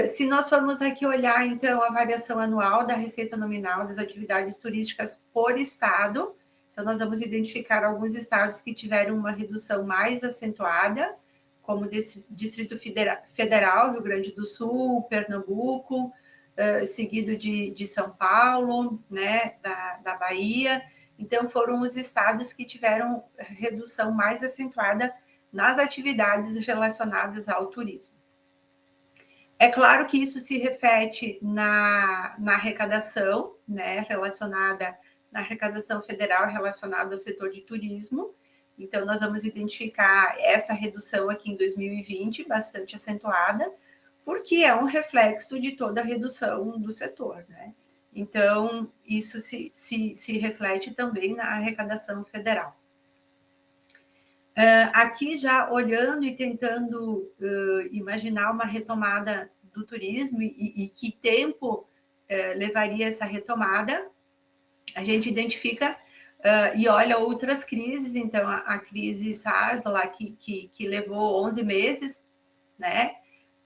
Speaker 5: Se nós formos aqui olhar, então, a variação anual da receita nominal das atividades turísticas por estado, então nós vamos identificar alguns estados que tiveram uma redução mais acentuada, como o Distrito Federal, Rio Grande do Sul, Pernambuco, seguido de São Paulo, né, da Bahia. Então, foram os estados que tiveram redução mais acentuada nas atividades relacionadas ao turismo. É claro que isso se reflete na arrecadação, né, na arrecadação federal relacionada ao setor de turismo. Então, nós vamos identificar essa redução aqui em 2020, bastante acentuada, porque é um reflexo de toda a redução do setor, né? Então, isso se reflete também na arrecadação federal. Aqui, já olhando e tentando imaginar uma retomada do turismo e que tempo levaria essa retomada, a gente identifica e olha outras crises. Então, a crise SARS, lá que levou 11 meses, né,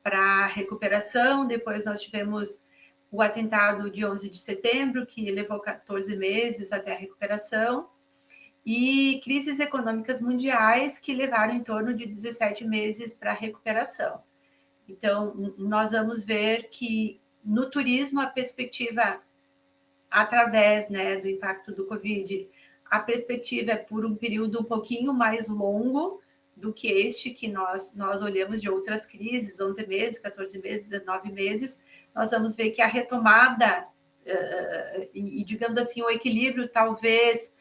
Speaker 5: para recuperação. Depois nós tivemos o atentado de 11 de setembro, que levou 14 meses até a recuperação, e crises econômicas mundiais que levaram em torno de 17 meses para a recuperação. Então, nós vamos ver que no turismo a perspectiva através, né, do impacto do Covid, a perspectiva é por um período um pouquinho mais longo do que este que nós olhamos de outras crises, 11 meses, 14 meses, 19 meses, nós vamos ver que a retomada e, digamos assim, o equilíbrio, talvez,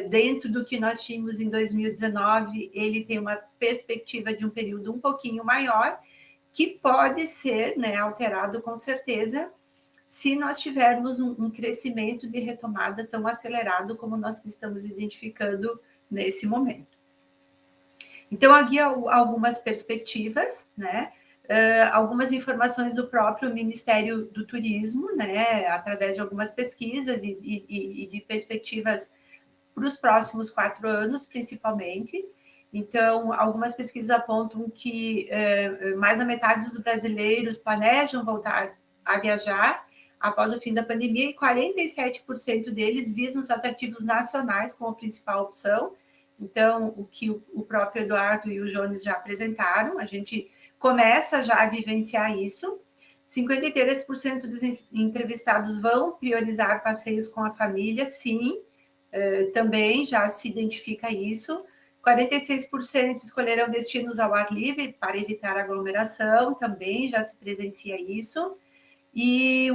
Speaker 5: dentro do que nós tínhamos em 2019, ele tem uma perspectiva de um período um pouquinho maior, que pode ser, né, alterado com certeza, se nós tivermos um crescimento de retomada tão acelerado como nós estamos identificando nesse momento. Então, aqui algumas perspectivas, né? Algumas informações do próprio Ministério do Turismo, né? Através de algumas pesquisas e de perspectivas para os próximos 4 anos, principalmente. Então, algumas pesquisas apontam que mais da metade dos brasileiros planejam voltar a viajar após o fim da pandemia, e 47% deles visam os atrativos nacionais como a principal opção. Então, o que o próprio Eduardo e o Jones já apresentaram, a gente começa já a vivenciar isso. 53% dos entrevistados vão priorizar passeios com a família, sim, também já se identifica isso. 46% escolherão destinos ao ar livre para evitar aglomeração, também já se presencia isso. E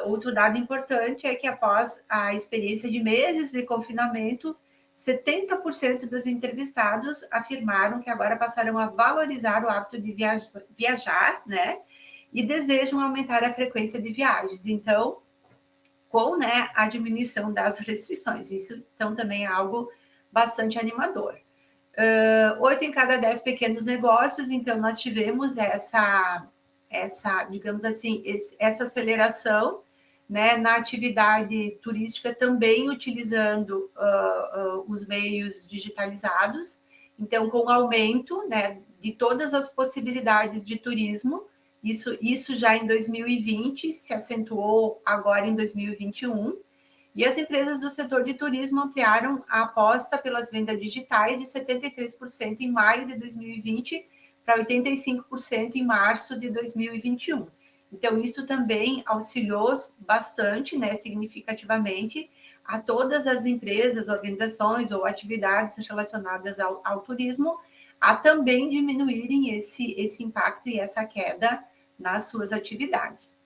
Speaker 5: outro dado importante é que após a experiência de meses de confinamento, 70% dos entrevistados afirmaram que agora passarão a valorizar o hábito de viajar, né? E desejam aumentar a frequência de viagens. Então, com, né, a diminuição das restrições. Isso, então, também é algo bastante animador. 8 em cada 10 pequenos negócios, então, nós tivemos essa digamos assim, essa aceleração, né, na atividade turística, também utilizando os meios digitalizados. Então, com o aumento, né, de todas as possibilidades de turismo, isso já em 2020, se acentuou agora em 2021, e as empresas do setor de turismo ampliaram a aposta pelas vendas digitais de 73% em maio de 2020 para 85% em março de 2021. Então, isso também auxiliou bastante, né, significativamente, a todas as empresas, organizações ou atividades relacionadas ao turismo a também diminuírem esse impacto e essa queda nas suas atividades.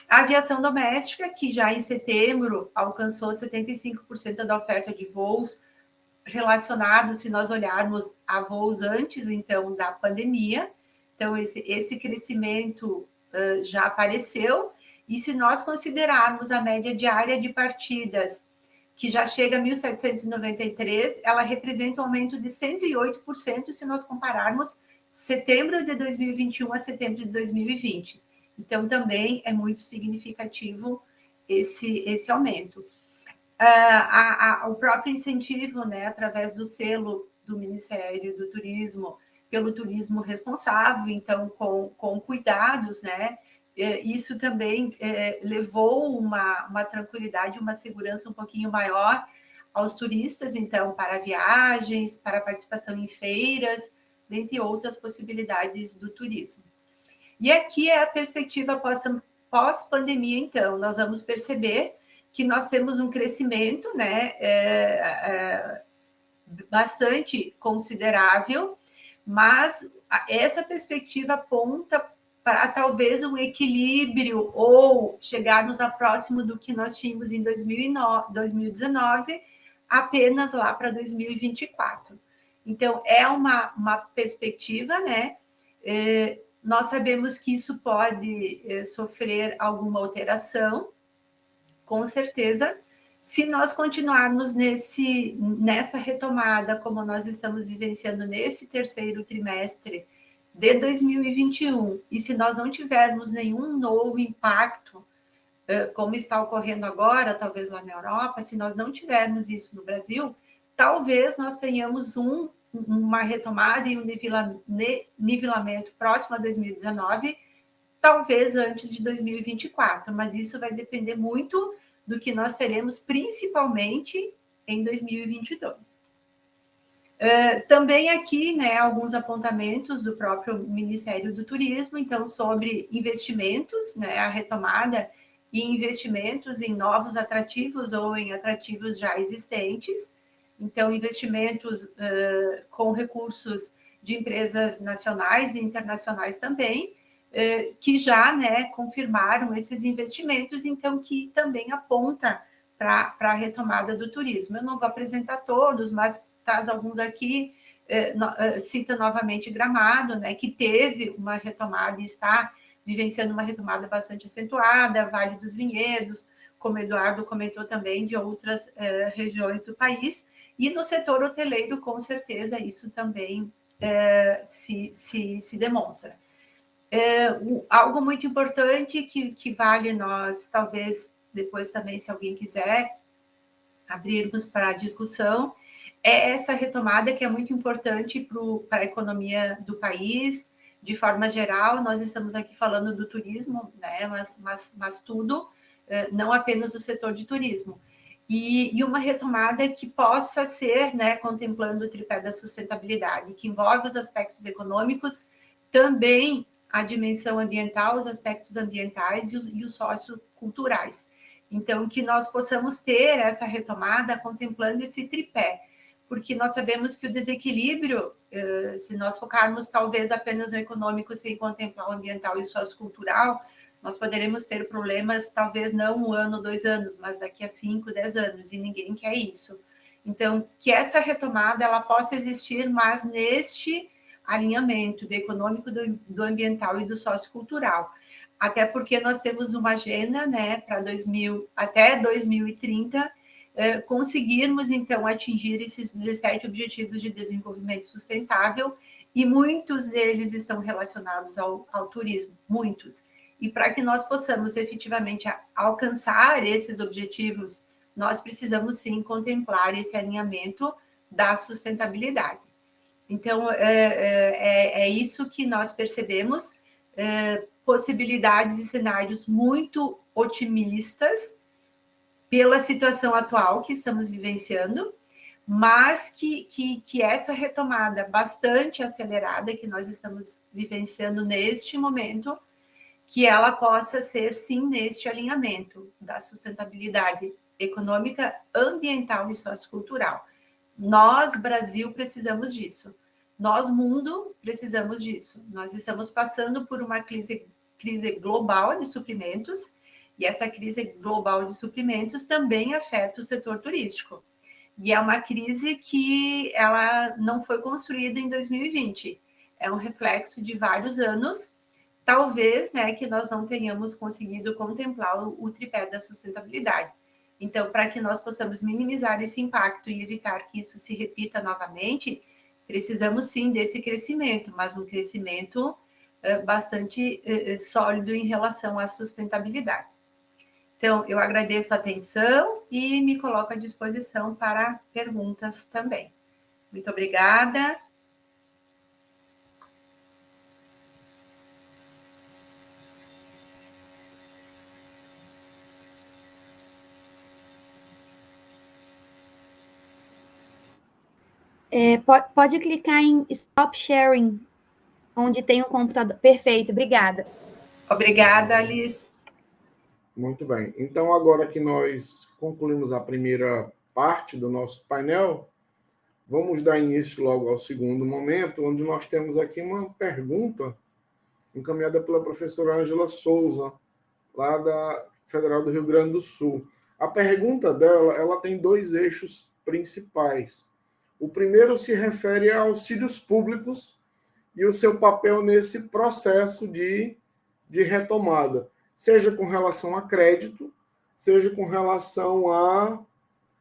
Speaker 5: A aviação doméstica, que já em setembro alcançou 75% da oferta de voos relacionados, se nós olharmos a voos antes, então, da pandemia. Então, esse crescimento já apareceu, e se nós considerarmos a média diária de partidas, que já chega a 1.793, ela representa um aumento de 108% se nós compararmos setembro de 2021 a setembro de 2020. Então, também é muito significativo esse aumento. O próprio incentivo, né, através do selo do Ministério do Turismo, pelo turismo responsável, então, com cuidados, né, isso também levou uma tranquilidade, uma segurança um pouquinho maior aos turistas, então, para viagens, para participação em feiras, dentre outras possibilidades do turismo. E aqui é a perspectiva pós-pandemia, então, nós vamos perceber que nós temos um crescimento, né, bastante considerável, mas essa perspectiva aponta para talvez um equilíbrio ou chegarmos a próximo do que nós tínhamos em 2019, apenas lá para 2024. Então, é uma perspectiva, né? Nós sabemos que isso pode sofrer alguma alteração, com certeza, se nós continuarmos nessa retomada, como nós estamos vivenciando nesse terceiro trimestre de 2021, e se nós não tivermos nenhum novo impacto, como está ocorrendo agora, talvez lá na Europa, se nós não tivermos isso no Brasil, talvez nós tenhamos uma retomada e um nivelamento próximo a 2019, talvez antes de 2024, mas isso vai depender muito do que nós teremos, principalmente em 2022. Também aqui, né, alguns apontamentos do próprio Ministério do Turismo, então, sobre investimentos, né, a retomada e investimentos em novos atrativos ou em atrativos já existentes. Então, investimentos com recursos de empresas nacionais e internacionais também, que já, né, confirmaram esses investimentos, então, que também aponta para a retomada do turismo. Eu não vou apresentar todos, mas traz alguns aqui, cita novamente Gramado, né, que teve uma retomada e está vivenciando uma retomada bastante acentuada, Vale dos Vinhedos, como o Eduardo comentou também, de outras regiões do país, e no setor hoteleiro, com certeza, isso também se demonstra. Algo muito importante que vale nós, talvez, depois também, se alguém quiser abrirmos para a discussão, é essa retomada que é muito importante para a economia do país, de forma geral. Nós estamos aqui falando do turismo, né, mas tudo, não apenas o setor de turismo. E uma retomada que possa ser, né, contemplando o tripé da sustentabilidade, que envolve os aspectos econômicos, também a dimensão ambiental, os aspectos ambientais e os socioculturais. Então, que nós possamos ter essa retomada contemplando esse tripé, porque nós sabemos que o desequilíbrio, se nós focarmos talvez apenas no econômico sem contemplar o ambiental e o sociocultural, nós poderemos ter problemas, talvez não 1 ano, 2 anos, mas daqui a 5, 10 anos, e ninguém quer isso. Então, que essa retomada ela possa existir, mas neste alinhamento do econômico, do ambiental e do sociocultural. Até porque nós temos uma agenda, né, para até 2030, conseguirmos, então, atingir esses 17 Objetivos de Desenvolvimento Sustentável, e muitos deles estão relacionados ao turismo, muitos. E para que nós possamos efetivamente alcançar esses objetivos, nós precisamos, sim, contemplar esse alinhamento da sustentabilidade. Então, é isso que nós percebemos, possibilidades e cenários muito otimistas pela situação atual que estamos vivenciando, mas que essa retomada bastante acelerada que nós estamos vivenciando neste momento, que ela possa ser, sim, neste alinhamento da sustentabilidade econômica, ambiental e sociocultural. Nós, Brasil, precisamos disso. Nós, mundo, precisamos disso. Nós estamos passando por uma crise global de suprimentos, e essa crise global de suprimentos também afeta o setor turístico. E é uma crise que ela não foi construída em 2020. É um reflexo de vários anos, talvez, né, que nós não tenhamos conseguido contemplar o tripé da sustentabilidade. Então, para que nós possamos minimizar esse impacto e evitar que isso se repita novamente, precisamos, sim, desse crescimento, mas um crescimento bastante sólido em relação à sustentabilidade. Então, eu agradeço a atenção e me coloco à disposição para perguntas também. Muito obrigada.
Speaker 4: Pode clicar em Stop Sharing, onde tem o computador. Perfeito, obrigada.
Speaker 5: Obrigada, Alice.
Speaker 2: Muito bem. Então, agora que nós concluímos a primeira parte do nosso painel, vamos dar início logo ao segundo momento, onde nós temos aqui uma pergunta encaminhada pela professora Ângela Souza, lá da Federal do Rio Grande do Sul. A pergunta dela, ela tem 2 eixos principais. O primeiro se refere a auxílios públicos e o seu papel nesse processo de retomada, seja com relação a crédito, seja com relação a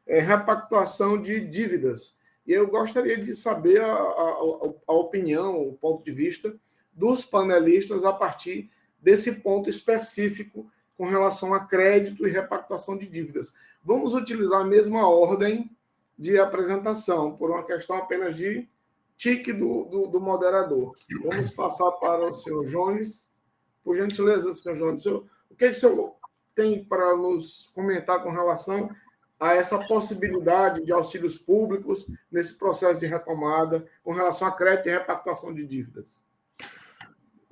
Speaker 2: repactuação de dívidas. E eu gostaria de saber a opinião, o ponto de vista dos panelistas a partir desse ponto específico com relação a crédito e repactuação de dívidas. Vamos utilizar a mesma ordem de apresentação, por uma questão apenas de tique do moderador. Vamos passar para o senhor Jones. Por gentileza, senhor Jones, o que o senhor tem para nos comentar com relação a essa possibilidade de auxílios públicos nesse processo de retomada, com relação a crédito e repactuação de dívidas?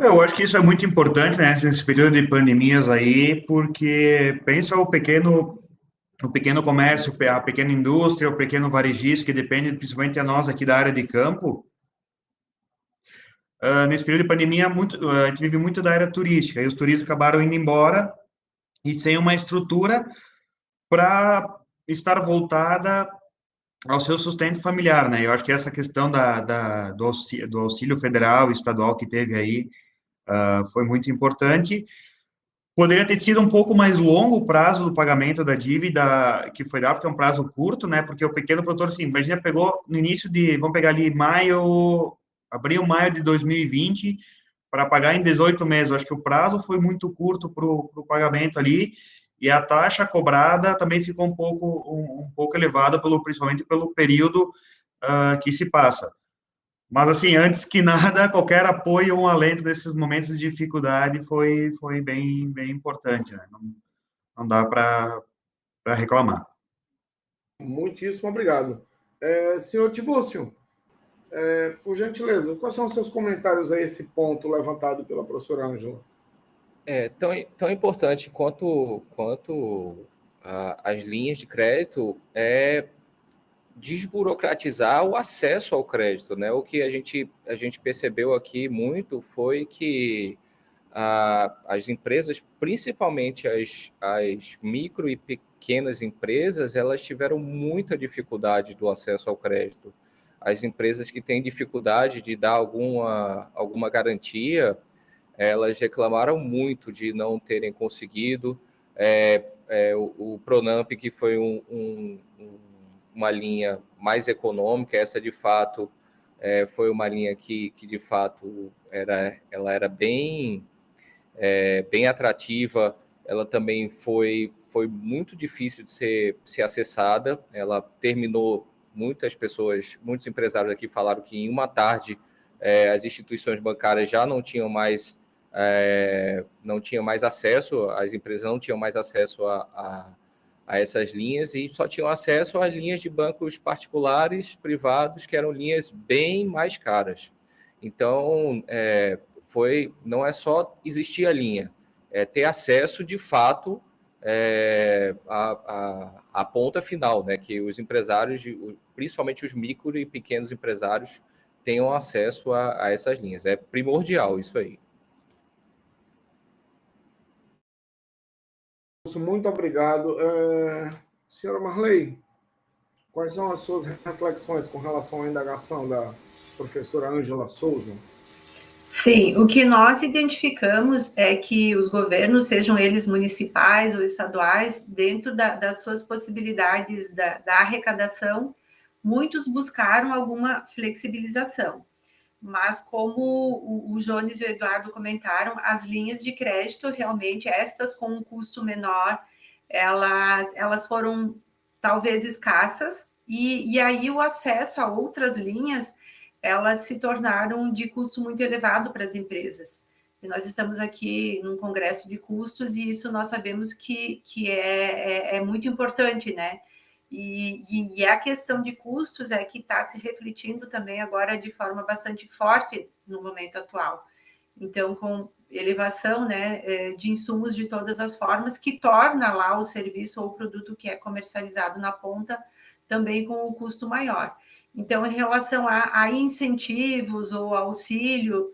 Speaker 3: Eu acho que isso é muito importante, né, nesse período de pandemias aí, porque pensa o pequeno comércio, a pequena indústria, o pequeno varejista, que depende principalmente a nós aqui da área de campo. Nesse período de pandemia, a gente vive muito da área turística, e os turistas acabaram indo embora e sem uma estrutura para estar voltada ao seu sustento familiar, né? Eu acho que essa questão do auxílio federal e estadual que teve aí foi muito importante. Poderia ter sido um pouco mais longo o prazo do pagamento da dívida que foi dado, porque é um prazo curto, né? Porque o pequeno produtor, assim, imagina, pegou no início vamos pegar ali abril, maio de 2020, para pagar em 18 meses. Eu acho que o prazo foi muito curto para o pagamento ali, e a taxa cobrada também ficou um pouco elevada, principalmente pelo período que se passa. Mas, assim, antes que nada, qualquer apoio ou um alento nesses momentos de dificuldade foi bem, bem importante, né? Não dá para reclamar.
Speaker 2: Muitíssimo obrigado. Senhor Tibúcio, por gentileza, quais são os seus comentários a esse ponto levantado pela professora Ângela?
Speaker 1: Tão importante quanto as linhas de crédito é desburocratizar o acesso ao crédito, né? O que a gente percebeu aqui muito foi que as empresas, principalmente as micro e pequenas empresas, elas tiveram muita dificuldade do acesso ao crédito. As empresas que têm dificuldade de dar alguma garantia, elas reclamaram muito de não terem conseguido. O Pronamp, que foi uma linha mais econômica, essa de fato foi uma linha que de fato ela era bem atrativa. Ela também foi muito difícil de ser acessada. Ela terminou, muitos empresários aqui falaram que em uma tarde as instituições bancárias já não tinham mais acesso, as empresas não tinham mais acesso a essas linhas e só tinham acesso às linhas de bancos particulares, privados, que eram linhas bem mais caras. Então, não é só existir a linha, é ter acesso de fato à ponta final, né? Que os empresários, principalmente os micro e pequenos empresários, tenham acesso a essas linhas. É primordial isso aí.
Speaker 2: Muito obrigado. Senhora Marley, quais são as suas reflexões com relação à indagação da professora Ângela Souza?
Speaker 5: Sim, o que nós identificamos é que os governos, sejam eles municipais ou estaduais, dentro das suas possibilidades da arrecadação, muitos buscaram alguma flexibilização. Mas como o Jones e o Eduardo comentaram, as linhas de crédito, realmente, estas com um custo menor, elas foram talvez escassas, e aí o acesso a outras linhas, elas se tornaram de custo muito elevado para as empresas. E nós estamos aqui num congresso de custos, e isso nós sabemos que é muito importante, né? E a questão de custos é que está se refletindo também agora de forma bastante forte no momento atual. Então, com elevação, né, de insumos de todas as formas, que torna lá o serviço ou o produto que é comercializado na ponta também com o custo maior. Então, em relação a incentivos ou auxílio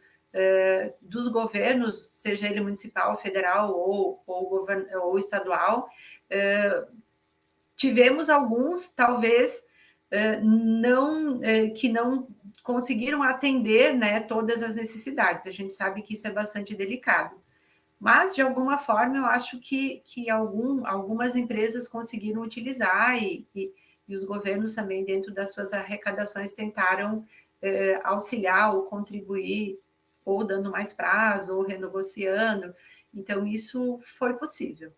Speaker 5: dos governos, seja ele municipal, federal ou estadual, tivemos alguns, talvez, que não conseguiram atender, né, todas as necessidades. A gente sabe que isso é bastante delicado. Mas, de alguma forma, eu acho que algumas empresas conseguiram utilizar e os governos também, dentro das suas arrecadações, tentaram auxiliar ou contribuir, ou dando mais prazo, ou renegociando. Então, isso foi possível.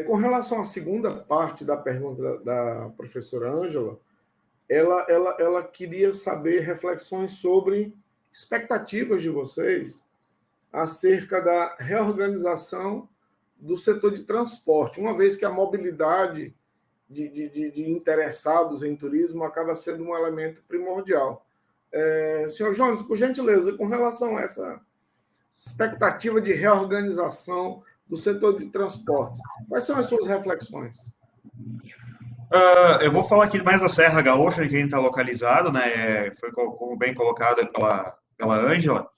Speaker 2: Com relação à segunda parte da pergunta da professora Ângela, ela queria saber reflexões sobre expectativas de vocês acerca da reorganização do setor de transporte, uma vez que a mobilidade de interessados em turismo acaba sendo um elemento primordial. Senhor Jones, por gentileza, com relação a essa expectativa de reorganização do setor de transportes, quais são as suas reflexões?
Speaker 3: Eu vou falar aqui mais da Serra Gaúcha, que a gente está localizado, né? Foi como bem colocado pela Ângela.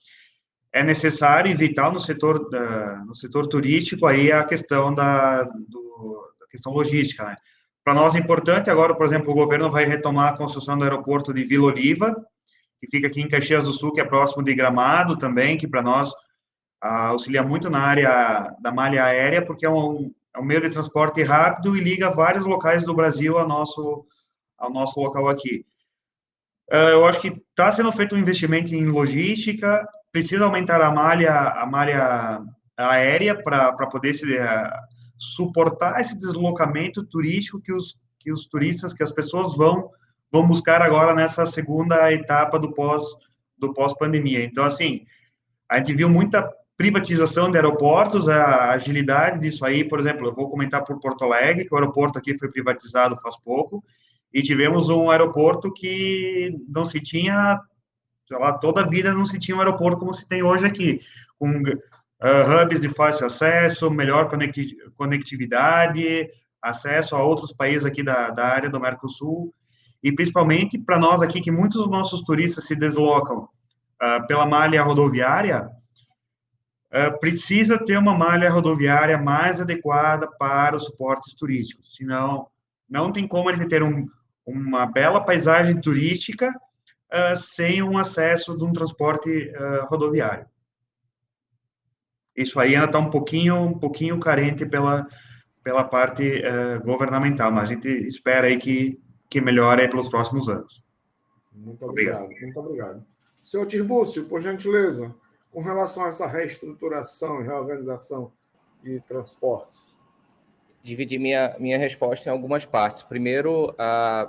Speaker 3: É necessário e vital no setor turístico aí a questão da questão logística, né? Para nós é importante agora, por exemplo, o governo vai retomar a construção do aeroporto de Vila Oliva, que fica aqui em Caxias do Sul, que é próximo de Gramado também, que para nós auxilia muito na área da malha aérea, porque é um meio de transporte rápido e liga vários locais do Brasil ao nosso local aqui. Eu acho que está sendo feito um investimento em logística, precisa aumentar a malha aérea para poder suportar esse deslocamento turístico que os turistas, que as pessoas vão buscar agora nessa segunda etapa do pós-pandemia. Então, assim, a gente viu muita privatização de aeroportos, a agilidade disso aí, por exemplo, eu vou comentar por Porto Alegre, que o aeroporto aqui foi privatizado faz pouco, e tivemos um aeroporto que não se tinha, sei lá, toda a vida não se tinha um aeroporto como se tem hoje aqui, com hubs de fácil acesso, melhor conectividade, acesso a outros países aqui da área do Mercosul, e principalmente para nós aqui, que muitos dos nossos turistas se deslocam pela malha rodoviária, precisa ter uma malha rodoviária mais adequada para os suportes turísticos, senão não tem como a gente ter uma bela paisagem turística sem um acesso de um transporte rodoviário. Isso aí ainda está um pouquinho carente pela parte governamental, mas a gente espera aí que melhore aí pelos próximos anos.
Speaker 2: Muito obrigado. Muito obrigado. Senhor Tirbúcio, por gentileza, com relação a essa reestruturação e reorganização de transportes?
Speaker 1: Dividir minha resposta em algumas partes. Primeiro,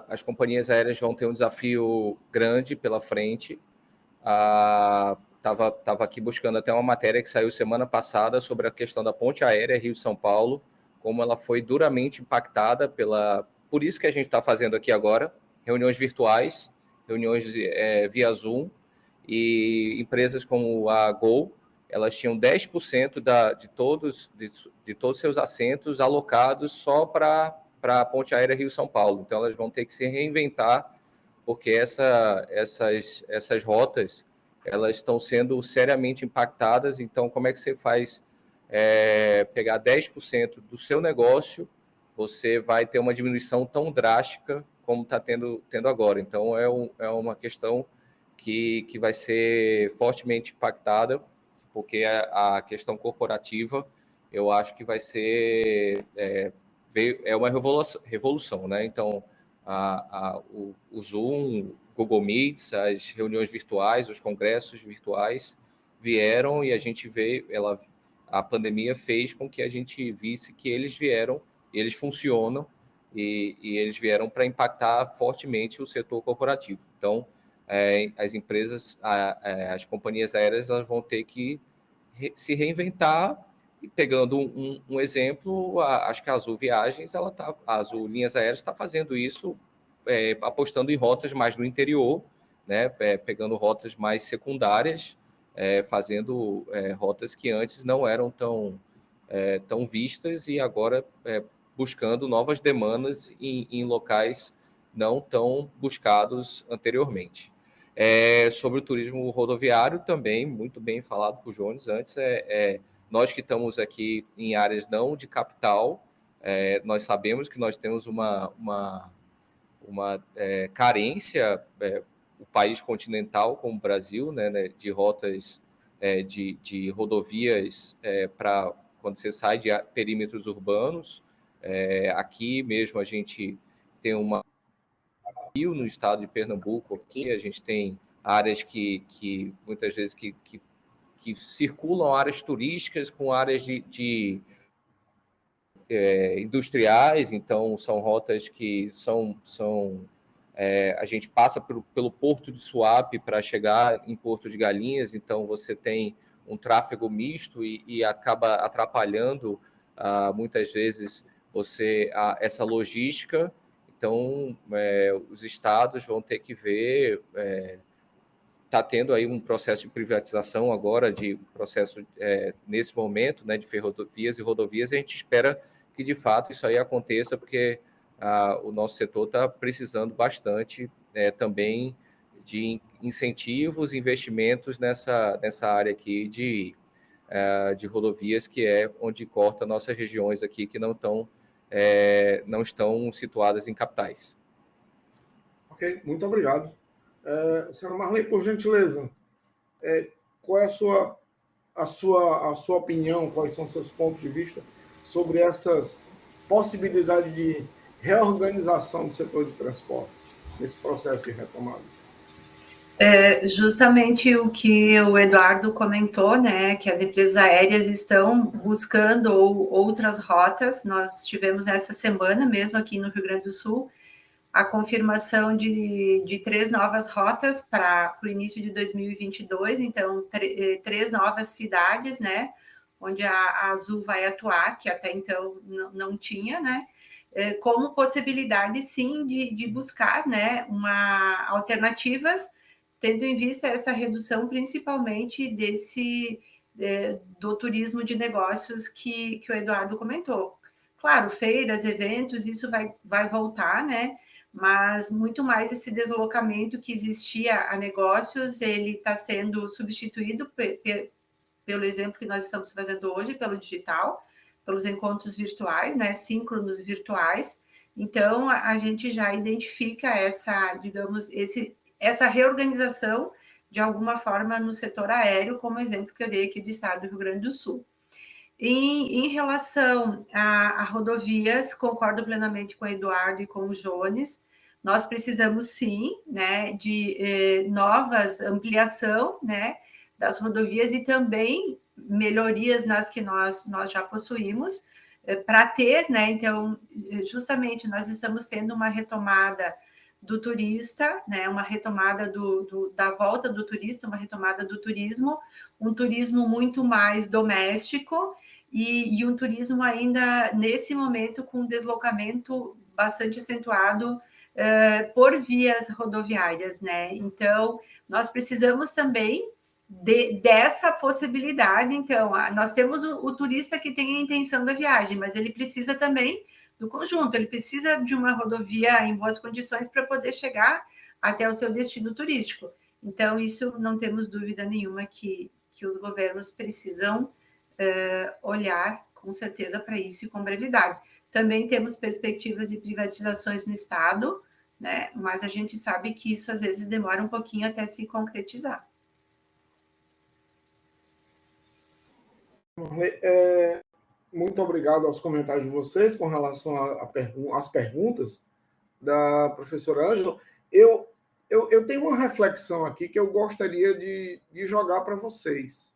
Speaker 1: as companhias aéreas vão ter um desafio grande pela frente. Estava aqui buscando até uma matéria que saiu semana passada sobre a questão da ponte aérea Rio-São Paulo, como ela foi duramente impactada por isso que a gente está fazendo aqui agora, reuniões virtuais, reuniões via Zoom, e empresas como a Gol, elas tinham 10% de todos os seus assentos alocados só para a ponte aérea Rio-São Paulo. Então, elas vão ter que se reinventar, porque essas rotas elas estão sendo seriamente impactadas. Então, como é que você faz pegar 10% do seu negócio, você vai ter uma diminuição tão drástica como está tendo agora. Então, é uma questão que vai ser fortemente impactada, porque a questão corporativa, eu acho que vai ser uma revolução, né? Então, o Zoom, Google Meets, as reuniões virtuais, os congressos virtuais vieram e a gente vê, a pandemia fez com que a gente visse que eles vieram, eles funcionam e eles vieram para impactar fortemente o setor corporativo. Então, as empresas, as companhias aéreas, elas vão ter que se reinventar. E pegando um exemplo, acho que a Azul Viagens, a Azul Linhas Aéreas está fazendo isso, apostando em rotas mais no interior, né, pegando rotas mais secundárias, fazendo rotas que antes não eram tão vistas e agora buscando novas demandas em locais não tão buscados anteriormente. Sobre o turismo rodoviário, também, muito bem falado por Jones antes, nós que estamos aqui em áreas não de capital, nós sabemos que nós temos uma carência, o país continental como o Brasil, né, de rotas de rodovias para quando você sai de perímetros urbanos. Aqui mesmo a gente tem no estado de Pernambuco, aqui a gente tem áreas que muitas vezes que circulam áreas turísticas com áreas industriais, então são rotas que a gente passa pelo Porto de Suape para chegar em Porto de Galinhas, então você tem um tráfego misto e acaba atrapalhando muitas vezes essa logística. Então, os estados vão ter que ver está tendo aí um processo de privatização agora, nesse momento, né, de ferrovias e rodovias, e a gente espera que, de fato, isso aí aconteça, porque o nosso setor está precisando bastante também de incentivos, investimentos nessa área aqui de rodovias, que é onde corta nossas regiões aqui, que não estão situadas em capitais.
Speaker 2: Ok, muito obrigado. Senhora Marley, por gentileza, qual é a sua opinião, quais são seus pontos de vista sobre essas possibilidades de reorganização do setor de transportes nesse processo de retomada?
Speaker 5: Justamente o que o Eduardo comentou, né, que as empresas aéreas estão buscando outras rotas. Nós tivemos essa semana mesmo aqui no Rio Grande do Sul a confirmação de 3 novas rotas para o início de 2022, então 3 novas cidades, né, onde a Azul vai atuar, que até então não tinha, né, como possibilidade, sim, de buscar, né, alternativas, tendo em vista essa redução, principalmente do turismo de negócios que o Eduardo comentou. Claro, feiras, eventos, isso vai voltar, né? Mas muito mais esse deslocamento que existia a negócios, ele está sendo substituído pelo exemplo que nós estamos fazendo hoje, pelo digital, pelos encontros virtuais, né? Síncronos virtuais. Então, a gente já identifica essa reorganização, de alguma forma, no setor aéreo, como exemplo que eu dei aqui do estado do Rio Grande do Sul. Em relação a rodovias, concordo plenamente com o Eduardo e com o Jones. Nós precisamos, sim, né, de novas ampliação, né, das rodovias e também melhorias nas que nós já possuímos, para ter, né, então, justamente, nós estamos tendo uma retomada do turista, né, uma retomada da volta do turista, uma retomada do turismo, um turismo muito mais doméstico e um turismo ainda, nesse momento, com um deslocamento bastante acentuado por vias rodoviárias, né? Então, nós precisamos também dessa possibilidade. Então, nós temos o turista que tem a intenção da viagem, mas ele precisa também do conjunto, ele precisa de uma rodovia em boas condições para poder chegar até o seu destino turístico. Então, isso não temos dúvida nenhuma que os governos precisam olhar com certeza para isso e com brevidade. Também temos perspectivas de privatizações no Estado, né? Mas a gente sabe que isso às vezes demora um pouquinho até se concretizar.
Speaker 2: Muito obrigado aos comentários de vocês com relação às perguntas da professora Ângela. Eu tenho uma reflexão aqui que eu gostaria de jogar para vocês,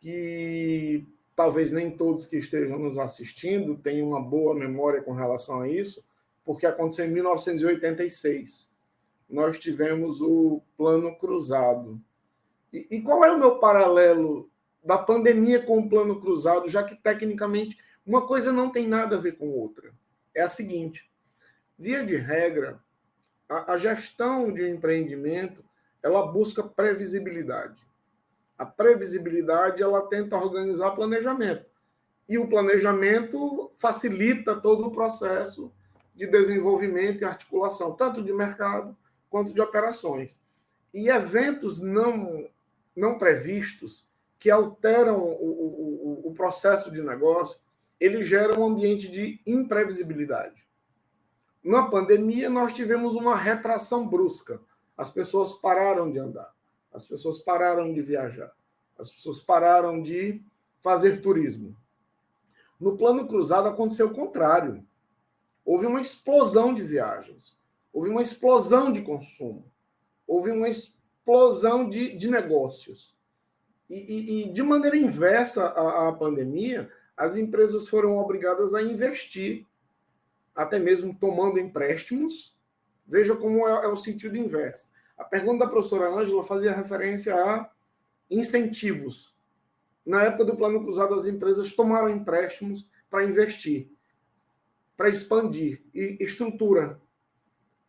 Speaker 2: que talvez nem todos que estejam nos assistindo tenham uma boa memória com relação a isso, porque aconteceu em 1986. Nós tivemos o Plano Cruzado. E qual é o meu paralelo da pandemia com o Plano Cruzado, já que, tecnicamente, uma coisa não tem nada a ver com outra? É a seguinte: via de regra, a gestão de um empreendimento, ela busca previsibilidade. A previsibilidade, ela tenta organizar planejamento. E o planejamento facilita todo o processo de desenvolvimento e articulação, tanto de mercado quanto de operações. E eventos não previstos, que alteram o processo de negócio, eles geram um ambiente de imprevisibilidade. Na pandemia, nós tivemos uma retração brusca. As pessoas pararam de andar, as pessoas pararam de viajar, as pessoas pararam de fazer turismo. No Plano Cruzado aconteceu o contrário. Houve uma explosão de viagens, houve uma explosão de consumo, houve uma explosão de negócios. E de maneira inversa à pandemia, as empresas foram obrigadas a investir, até mesmo tomando empréstimos. Veja como é o sentido inverso. A pergunta da professora Ângela fazia referência a incentivos. Na época do Plano Cruzado, as empresas tomaram empréstimos para investir, para expandir, e estrutura.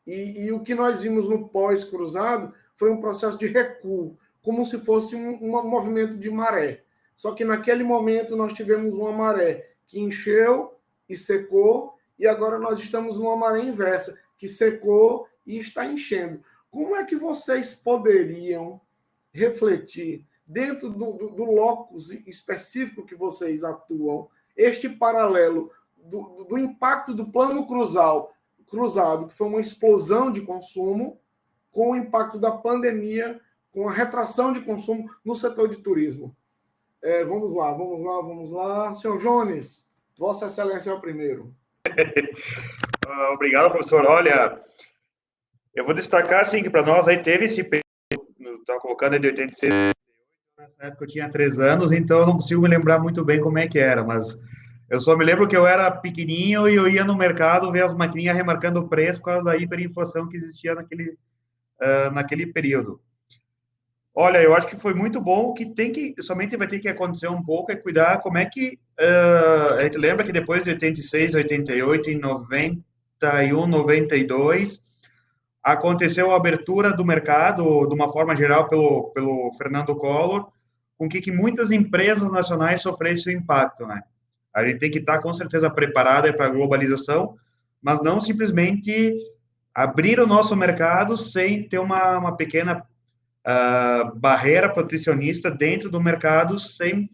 Speaker 2: E o que nós vimos no pós-cruzado foi um processo de recuo, como se fosse um movimento de maré. Só que naquele momento nós tivemos uma maré que encheu e secou, e agora nós estamos numa maré inversa, que secou e está enchendo. Como é que vocês poderiam refletir, dentro do locus específico que vocês atuam, este paralelo do impacto do plano cruzado, que foi uma explosão de consumo, com o impacto da pandemia, com a retração de consumo no setor de turismo? Vamos lá. Senhor Jones, Vossa Excelência é o primeiro.
Speaker 3: Obrigado, professor. Olha, eu vou destacar, assim, que para nós aí teve esse período, estava colocando aí de 86, nessa época eu tinha 3 anos, então eu não consigo me lembrar muito bem como é que era, mas eu só me lembro que eu era pequenininho e eu ia no mercado ver as maquininhas remarcando o preço por causa da hiperinflação que existia naquele período. Olha, eu acho que foi muito bom. O que somente vai ter que acontecer um pouco é cuidar como é que... a gente lembra que depois de 86, 88, em 91, 92, aconteceu a abertura do mercado, de uma forma geral, pelo Fernando Collor, com que muitas empresas nacionais sofressem o impacto, né? A gente tem que estar, com certeza, preparado para a globalização, mas não simplesmente abrir o nosso mercado sem ter uma pequena barreira protecionista dentro do mercado, sem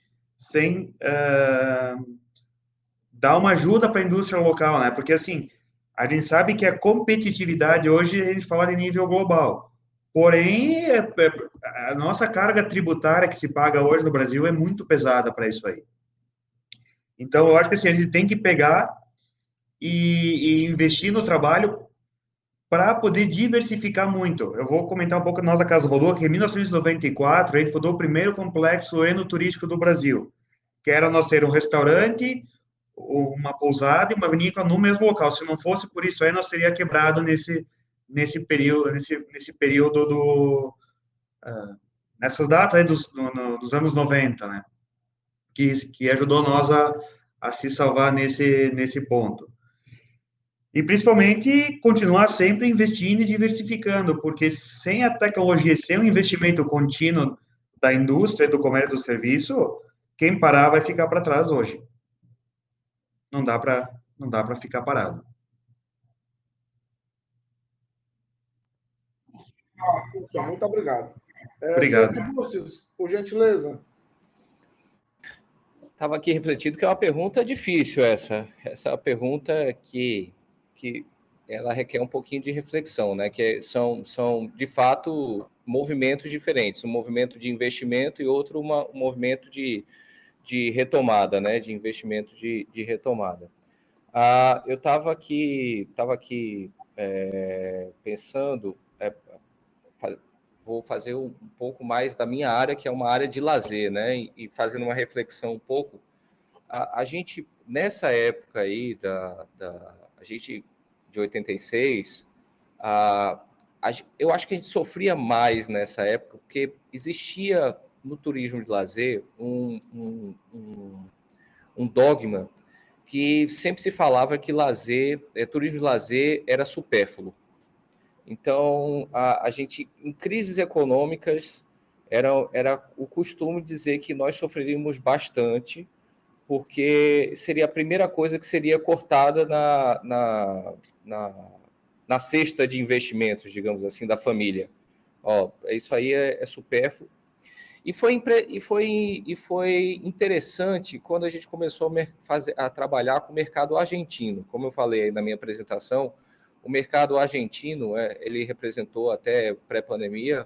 Speaker 3: dar uma ajuda para a indústria local, né? Porque, assim, a gente sabe que a competitividade hoje, a gente fala de nível global. Porém, a nossa carga tributária que se paga hoje no Brasil é muito pesada para isso aí. Então, eu acho que assim, a gente tem que pegar e investir no trabalho para poder diversificar muito. Eu vou comentar um pouco da nossa Casa Rodô, que em 1994 a gente fundou o primeiro complexo enoturístico do Brasil, que era nós ter um restaurante, uma pousada e uma vinícola no mesmo local. Se não fosse por isso aí, nós teria quebrado nesse período nessas datas aí dos anos 90, né? Que ajudou nós a se salvar nesse ponto. E, principalmente, continuar sempre investindo e diversificando, porque sem a tecnologia, sem o investimento contínuo da indústria, do comércio e do serviço, quem parar vai ficar para trás hoje. Não dá para ficar parado.
Speaker 2: Muito obrigado.
Speaker 3: Obrigado.
Speaker 2: Por gentileza.
Speaker 1: Estava aqui refletindo que é uma pergunta difícil essa. Essa é uma pergunta que ela requer um pouquinho de reflexão, né? Que são de fato movimentos diferentes, um movimento de investimento e outro um movimento de retomada, né? De investimento de retomada. Eu estava aqui pensando, vou fazer um pouco mais da minha área, que é uma área de lazer, né? E fazendo uma reflexão um pouco, a gente nessa época aí a gente de 86, eu acho que a gente sofria mais nessa época, porque existia no turismo de lazer um dogma que sempre se falava que turismo de lazer era supérfluo. Então, a gente, em crises econômicas, era o costume dizer que nós sofreríamos bastante, porque seria a primeira coisa que seria cortada na cesta de investimentos, digamos assim, da família. Isso aí é supérfluo. E foi interessante quando a gente começou a trabalhar com o mercado argentino. Como eu falei aí na minha apresentação, o mercado argentino, ele representou até pré-pandemia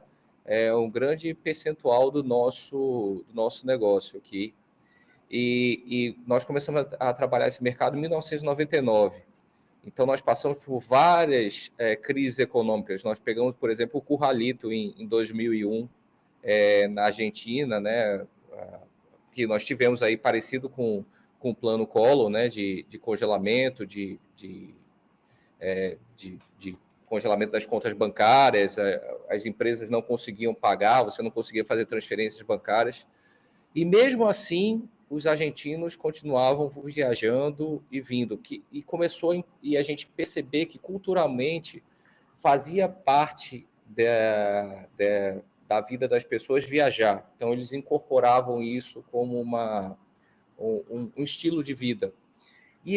Speaker 1: um grande percentual do nosso negócio aqui. E nós começamos a trabalhar esse mercado em 1999. Então, nós passamos por várias crises econômicas. Nós pegamos, por exemplo, o Curralito em 2001, na Argentina, né, que nós tivemos aí parecido com o plano Collor, né, de congelamento, de congelamento das contas bancárias, as empresas não conseguiam pagar, você não conseguia fazer transferências bancárias. E mesmo assim, os argentinos continuavam viajando e vindo. E a gente perceber que culturalmente fazia parte da vida das pessoas viajar. Então, eles incorporavam isso como um estilo de vida. E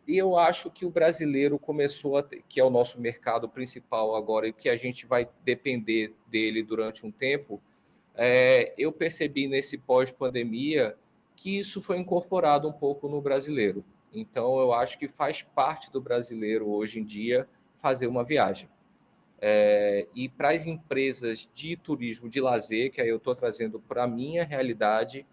Speaker 1: eu acho que o brasileiro começou a ter, que é o nosso mercado principal agora e que a gente vai depender dele durante um tempo, eu percebi nesse pós-pandemia que isso foi incorporado um pouco no brasileiro. Então, eu acho que faz parte do brasileiro hoje em dia fazer uma viagem. E para as empresas de turismo de lazer, que aí eu estou trazendo para a minha realidade,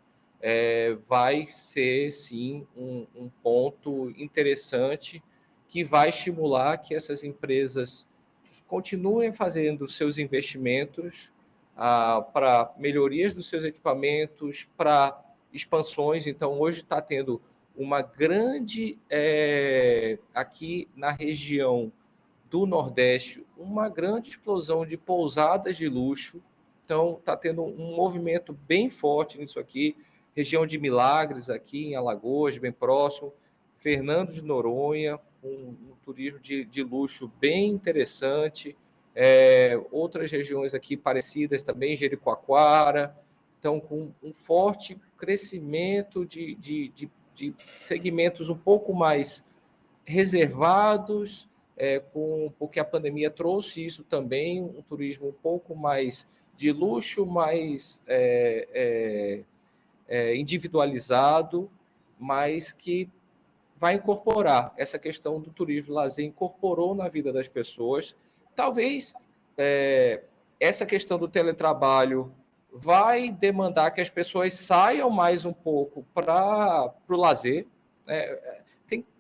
Speaker 1: vai ser, sim, um ponto interessante que vai estimular que essas empresas continuem fazendo seus investimentos para melhorias dos seus equipamentos, para expansões. Então, hoje está tendo uma grande, aqui na região do Nordeste, uma grande explosão de pousadas de luxo. Então, está tendo um movimento bem forte nisso aqui. Região de Milagres, aqui em Alagoas, bem próximo. Fernando de Noronha, um turismo de luxo bem interessante. Outras regiões aqui parecidas também, Jericoacoara. Então, com um forte crescimento de segmentos um pouco mais reservados, porque a pandemia trouxe isso também, um turismo um pouco mais de luxo, mais individualizado, mas que vai incorporar essa questão do turismo lazer, incorporou na vida das pessoas. Talvez essa questão do teletrabalho vai demandar que as pessoas saiam mais um pouco para o lazer.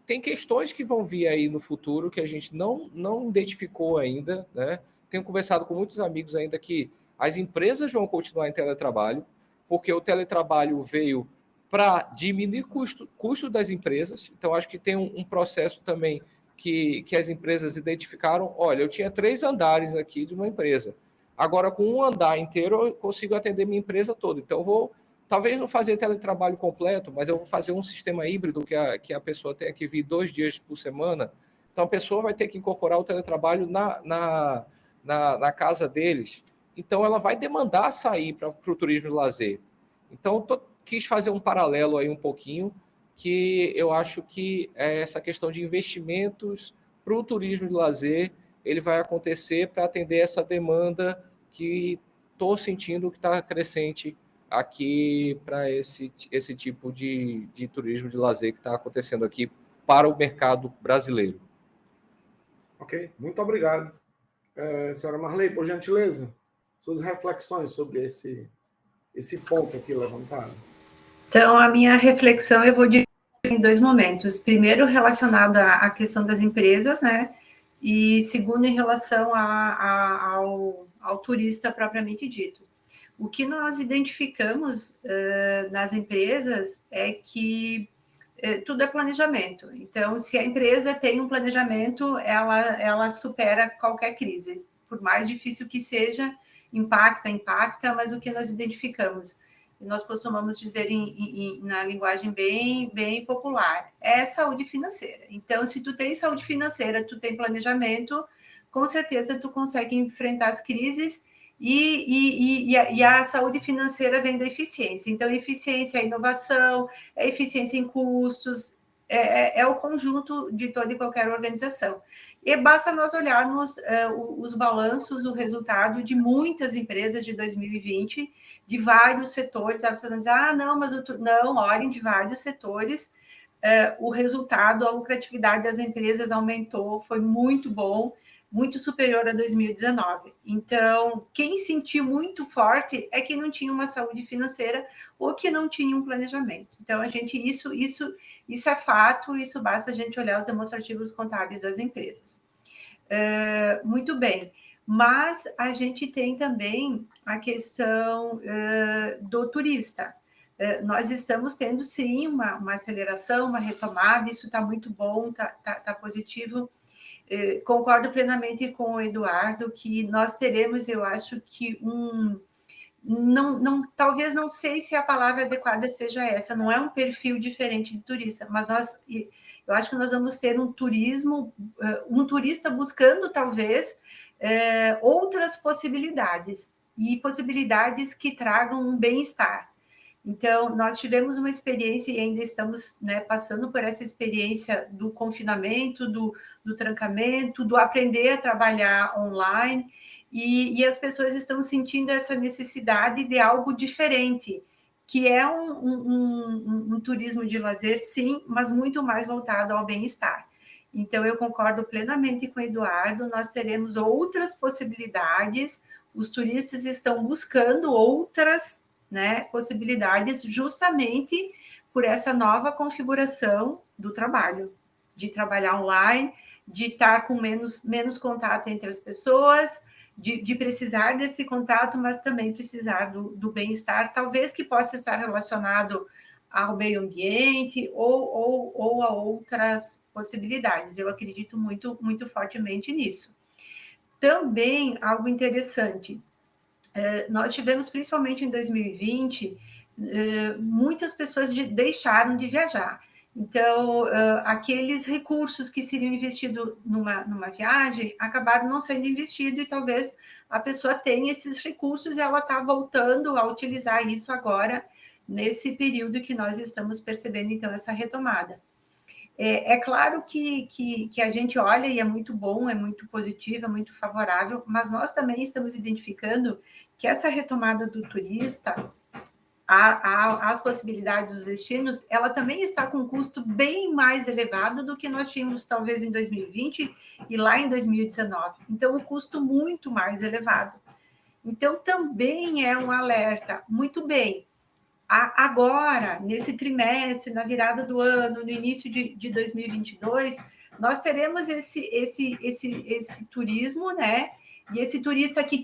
Speaker 1: Tem questões que vão vir aí no futuro que a gente não identificou ainda, né? Tenho conversado com muitos amigos ainda que as empresas vão continuar em teletrabalho, porque o teletrabalho veio para diminuir custo das empresas. Então, acho que tem um processo também que as empresas identificaram. Olha, eu tinha 3 andares aqui de uma empresa. Agora, com um andar inteiro, eu consigo atender minha empresa toda. Então, eu vou, talvez não fazer teletrabalho completo, mas eu vou fazer um sistema híbrido que a pessoa tenha que vir 2 dias por semana. Então, a pessoa vai ter que incorporar o teletrabalho na casa deles. Então, ela vai demandar sair para o turismo de lazer. Então, quis fazer um paralelo aí um pouquinho, que eu acho que essa questão de investimentos para o turismo de lazer, ele vai acontecer para atender essa demanda que estou sentindo que está crescente aqui para esse tipo de turismo de lazer que está acontecendo aqui para o mercado brasileiro.
Speaker 2: Ok, muito obrigado. Senhora Marley, por gentileza, suas reflexões sobre esse ponto aqui levantado.
Speaker 5: Então, a minha reflexão eu vou dividir em 2 momentos. Primeiro, relacionado à questão das empresas, né? E segundo, em relação ao turista propriamente dito. O que nós identificamos nas empresas é que tudo é planejamento. Então, se a empresa tem um planejamento, ela supera qualquer crise. Por mais difícil que seja, impacta, mas o que nós identificamos, nós costumamos dizer na linguagem bem popular, é saúde financeira. Então, se tu tem saúde financeira, tu tem planejamento, com certeza tu consegue enfrentar as crises e a saúde financeira vem da eficiência. Então, eficiência é inovação, é eficiência em custos, é o conjunto de toda e qualquer organização. E basta nós olharmos os balanços, o resultado de muitas empresas de 2020, de vários setores. Você não diz, não, mas não, olhem, de vários setores, o resultado, a lucratividade das empresas aumentou, foi muito bom, muito superior a 2019. Então, quem sentiu muito forte é que não tinha uma saúde financeira ou que não tinha um planejamento. Então, isso é fato, isso basta a gente olhar os demonstrativos contábeis das empresas. Muito bem, mas a gente tem também a questão do turista. Nós estamos tendo, sim, uma aceleração, uma retomada, isso está muito bom, está positivo. Concordo plenamente com o Eduardo que nós teremos, eu acho que talvez não sei se a palavra adequada seja essa, não é um perfil diferente de turista, mas eu acho que nós vamos ter um turista buscando talvez outras possibilidades, e possibilidades que tragam um bem-estar. Então, nós tivemos uma experiência e ainda estamos, né, passando por essa experiência do confinamento, do trancamento, do aprender a trabalhar online, e as pessoas estão sentindo essa necessidade de algo diferente, que é um turismo de lazer, sim, mas muito mais voltado ao bem-estar. Então, eu concordo plenamente com o Eduardo, nós teremos outras possibilidades, os turistas estão buscando outras, né, possibilidades justamente por essa nova configuração do trabalho, de trabalhar online, de estar com menos contato entre as pessoas, de precisar desse contato, mas também precisar do bem-estar, talvez que possa estar relacionado ao meio ambiente ou a outras possibilidades. Eu acredito muito, muito fortemente nisso. Também, algo interessante, nós tivemos, principalmente em 2020, muitas pessoas deixaram de viajar. Então, aqueles recursos que seriam investidos numa viagem acabaram não sendo investidos e talvez a pessoa tenha esses recursos e ela está voltando a utilizar isso agora, nesse período que nós estamos percebendo, então, essa retomada. É claro que a gente olha e é muito bom, é muito positivo, é muito favorável, mas nós também estamos identificando que essa retomada do turista, as possibilidades dos destinos, ela também está com um custo bem mais elevado do que nós tínhamos talvez em 2020 e lá em 2019. Então, um custo muito mais elevado. Então, também é um alerta. Muito bem, agora, nesse trimestre, na virada do ano, no início de 2022, nós teremos esse turismo, né? E esse turista que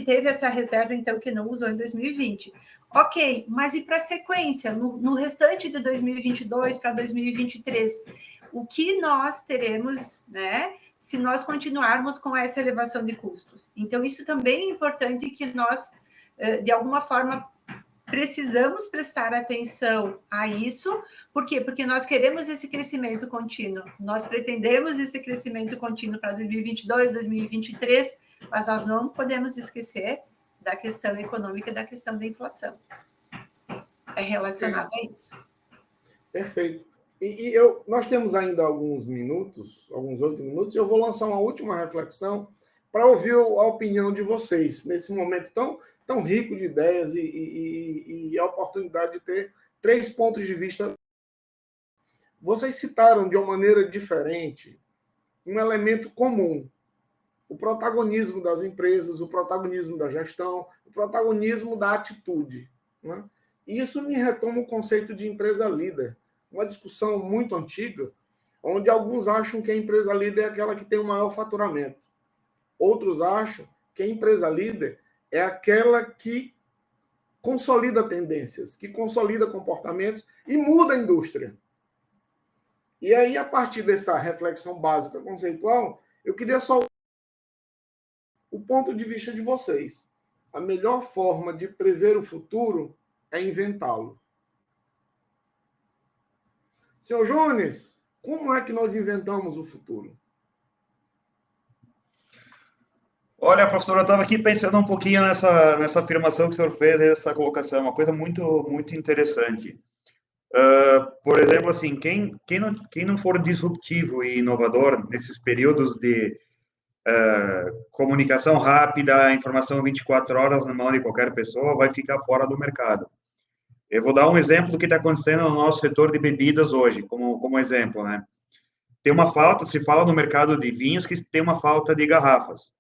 Speaker 5: teve essa reserva, então, que não usou em 2020. Ok, mas e para a sequência, no restante de 2022 para 2023? O que nós teremos, né? Se nós continuarmos com essa elevação de custos. Então, isso também é importante que nós, de alguma forma, precisamos prestar atenção a isso. Por quê? Porque nós queremos esse crescimento contínuo. Nós pretendemos esse crescimento contínuo para 2022, 2023, mas nós não podemos esquecer da questão econômica e da questão da inflação. É relacionado a isso.
Speaker 2: Perfeito. Nós temos ainda alguns 8 minutos, eu vou lançar uma última reflexão para ouvir a opinião de vocês, nesse momento tão rico de ideias e a oportunidade de ter 3 pontos de vista. Vocês citaram de uma maneira diferente um elemento comum: o protagonismo das empresas, o protagonismo da gestão, o protagonismo da atitude, né? E isso me retoma o conceito de empresa líder, uma discussão muito antiga, onde alguns acham que a empresa líder é aquela que tem o maior faturamento. Outros acham que a empresa líder é aquela que consolida tendências, que consolida comportamentos e muda a indústria. E aí, a partir dessa reflexão básica conceitual, eu queria só o ponto de vista de vocês. A melhor forma de prever o futuro é inventá-lo. Senhor Jones, como é que nós inventamos o futuro?
Speaker 3: Olha, professor, eu estava aqui pensando um pouquinho nessa afirmação que o senhor fez, essa colocação, uma coisa muito, muito interessante. Por exemplo, assim, quem não for disruptivo e inovador nesses períodos de comunicação rápida, informação 24 horas na mão de qualquer pessoa, vai ficar fora do mercado. Eu vou dar um exemplo do que está acontecendo no nosso setor de bebidas hoje, como exemplo, né? Tem uma falta, se fala no mercado de vinhos, que tem uma falta de garrafas.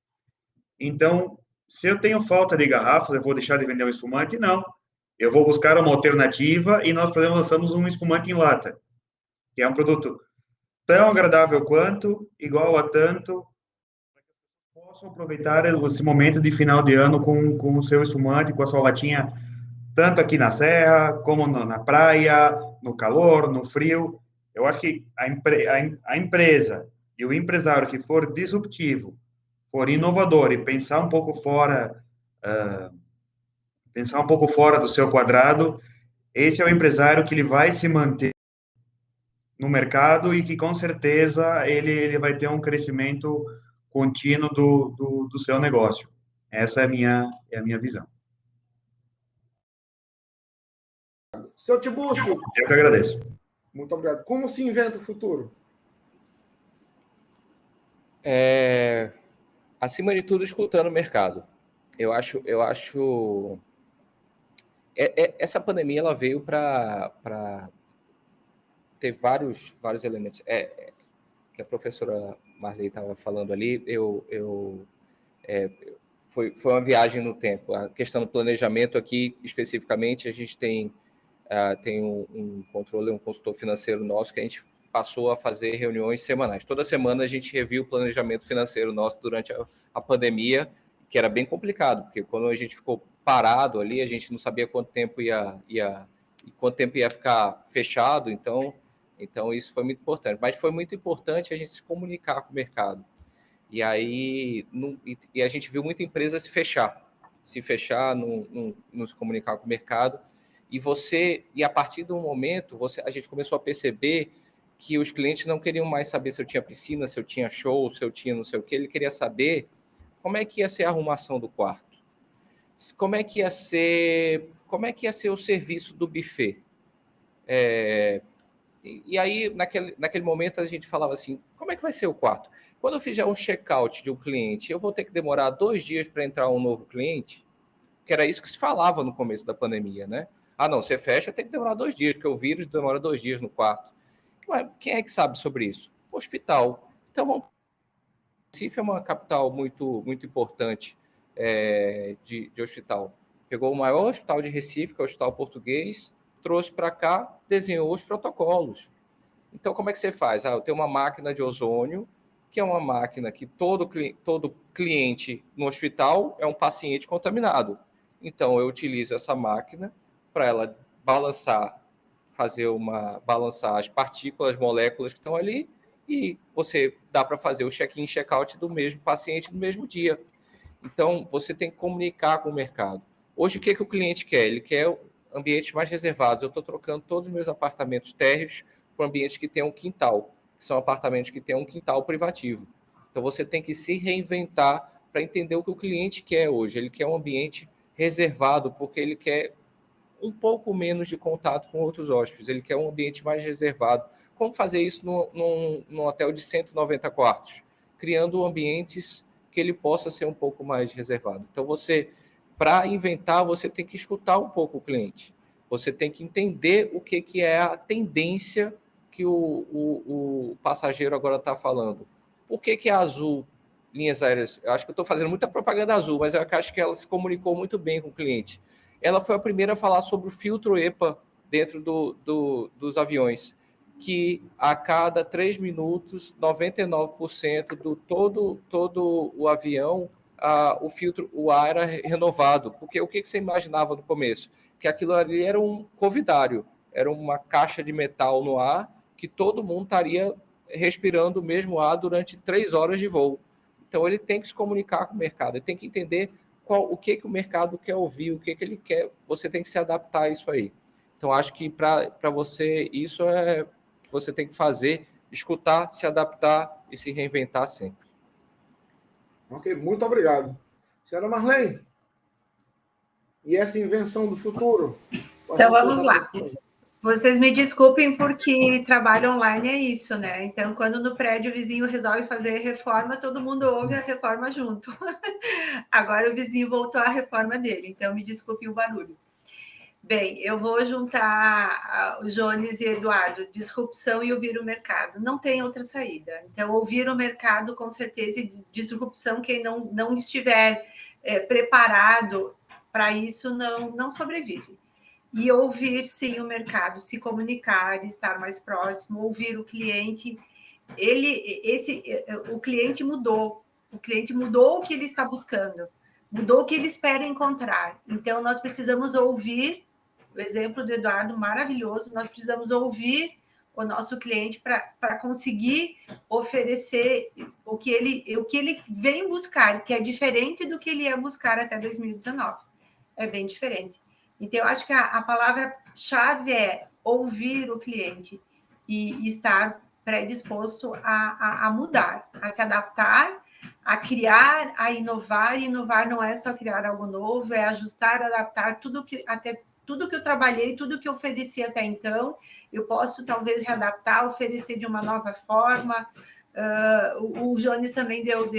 Speaker 3: Então, se eu tenho falta de garrafas, eu vou deixar de vender um espumante? Não. Eu vou buscar uma alternativa e nós, por exemplo, lançamos um espumante em lata, que é um produto tão agradável quanto, igual a tanto, posso aproveitar esse momento de final de ano com o seu espumante, com a sua latinha, tanto aqui na serra, como na praia, no calor, no frio. Eu acho que a empresa e o empresário que for disruptivo, for inovador e pensar um pouco fora do seu quadrado, esse é o empresário que ele vai se manter no mercado e que com certeza ele vai ter um crescimento contínuo do seu negócio. Essa é a minha visão.
Speaker 2: Seu Tibúrcio,
Speaker 3: Eu que agradeço.
Speaker 2: muito obrigado. Como se inventa o futuro?
Speaker 1: Acima de tudo, escutando o mercado. Eu acho essa pandemia ela veio para ter vários elementos. Que a professora Marley estava falando ali, foi uma viagem no tempo. A questão do planejamento aqui, especificamente, a gente tem um controle, um consultor financeiro nosso, que a gente passou a fazer reuniões semanais. Toda semana a gente reviu o planejamento financeiro nosso durante a pandemia, que era bem complicado, porque quando a gente ficou parado ali, a gente não sabia quanto tempo ia ficar fechado, então isso foi muito importante. Mas foi muito importante a gente se comunicar com o mercado. E aí a gente viu muita empresa se fechar, não se comunicar com o mercado. E a partir do momento, a gente começou a perceber que os clientes não queriam mais saber se eu tinha piscina, se eu tinha show, se eu tinha não sei o que. Ele queria saber como é que ia ser a arrumação do quarto, como é que ia ser o serviço do buffet. E aí, naquele momento, a gente falava assim, como é que vai ser o quarto? Quando eu fizer um check-out de um cliente, eu vou ter que demorar 2 dias para entrar um novo cliente? Que era isso que se falava no começo da pandemia, né? Ah, não, você fecha, tem que demorar 2 dias, porque o vírus demora 2 dias no quarto. Quem é que sabe sobre isso? O hospital. Então, Recife é uma capital muito, muito importante de hospital. Pegou o maior hospital de Recife, que é o Hospital Português, trouxe para cá, desenhou os protocolos. Então, como é que você faz? Eu tenho uma máquina de ozônio, que é uma máquina que todo cliente no hospital é um paciente contaminado. Então, eu utilizo essa máquina para ela balançar as partículas, as moléculas que estão ali, e você dá para fazer o check-in e check-out do mesmo paciente no mesmo dia. Então, você tem que comunicar com o mercado. Hoje, o que o cliente quer? Ele quer ambientes mais reservados. Eu estou trocando todos os meus apartamentos térreos para ambientes que tenham um quintal, que são apartamentos que tenham um quintal privativo. Então, você tem que se reinventar para entender o que o cliente quer hoje. Ele quer um ambiente reservado, porque ele quer um pouco menos de contato com outros hóspedes. Ele quer um ambiente mais reservado. Como fazer isso num hotel de 190 quartos? Criando ambientes que ele possa ser um pouco mais reservado. Então, para inventar, você tem que escutar um pouco o cliente. Você tem que entender o que é a tendência que o passageiro agora está falando. Por que a Azul, linhas aéreas, eu acho que eu estou fazendo muita propaganda Azul, mas eu acho que ela se comunicou muito bem com o cliente. Ela foi a primeira a falar sobre o filtro EPA dentro dos aviões, que a cada 3 minutos, 99% do todo o avião, o ar era renovado. Porque o que você imaginava no começo? Que aquilo ali era um covidário, era uma caixa de metal no ar, que todo mundo estaria respirando o mesmo ar durante 3 horas de voo. Então, ele tem que se comunicar com o mercado, ele tem que entender o que o mercado quer ouvir, o que ele quer, você tem que se adaptar a isso aí. Então, acho que para você, isso é o que você tem que fazer, escutar, se adaptar e se reinventar sempre.
Speaker 2: Ok, muito obrigado. Senhora Marlene, e essa invenção do futuro?
Speaker 5: Então, vamos lá. Vocês me desculpem porque trabalho online é isso, né? Então, quando no prédio o vizinho resolve fazer reforma, todo mundo ouve a reforma junto. Agora o vizinho voltou à reforma dele, então me desculpem o barulho. Bem, eu vou juntar o Jones e Eduardo, disrupção e ouvir o mercado. Não tem outra saída. Então, ouvir o mercado, com certeza, e disrupção, quem não estiver preparado para isso, não sobrevive. E ouvir, sim, o mercado, se comunicar, estar mais próximo, ouvir o cliente. O cliente mudou. O cliente mudou o que ele está buscando, mudou o que ele espera encontrar. Então, nós precisamos ouvir, o exemplo do Eduardo, maravilhoso, nós precisamos ouvir o nosso cliente para conseguir oferecer o que ele vem buscar, que é diferente do que ele ia buscar até 2019. É bem diferente. Então, eu acho que a palavra-chave é ouvir o cliente e estar predisposto a mudar, a se adaptar a criar, a inovar, e inovar não é só criar algo novo, é ajustar, adaptar tudo que eu trabalhei, tudo que eu ofereci até então, eu posso talvez readaptar, oferecer de uma nova forma. O Jones também deu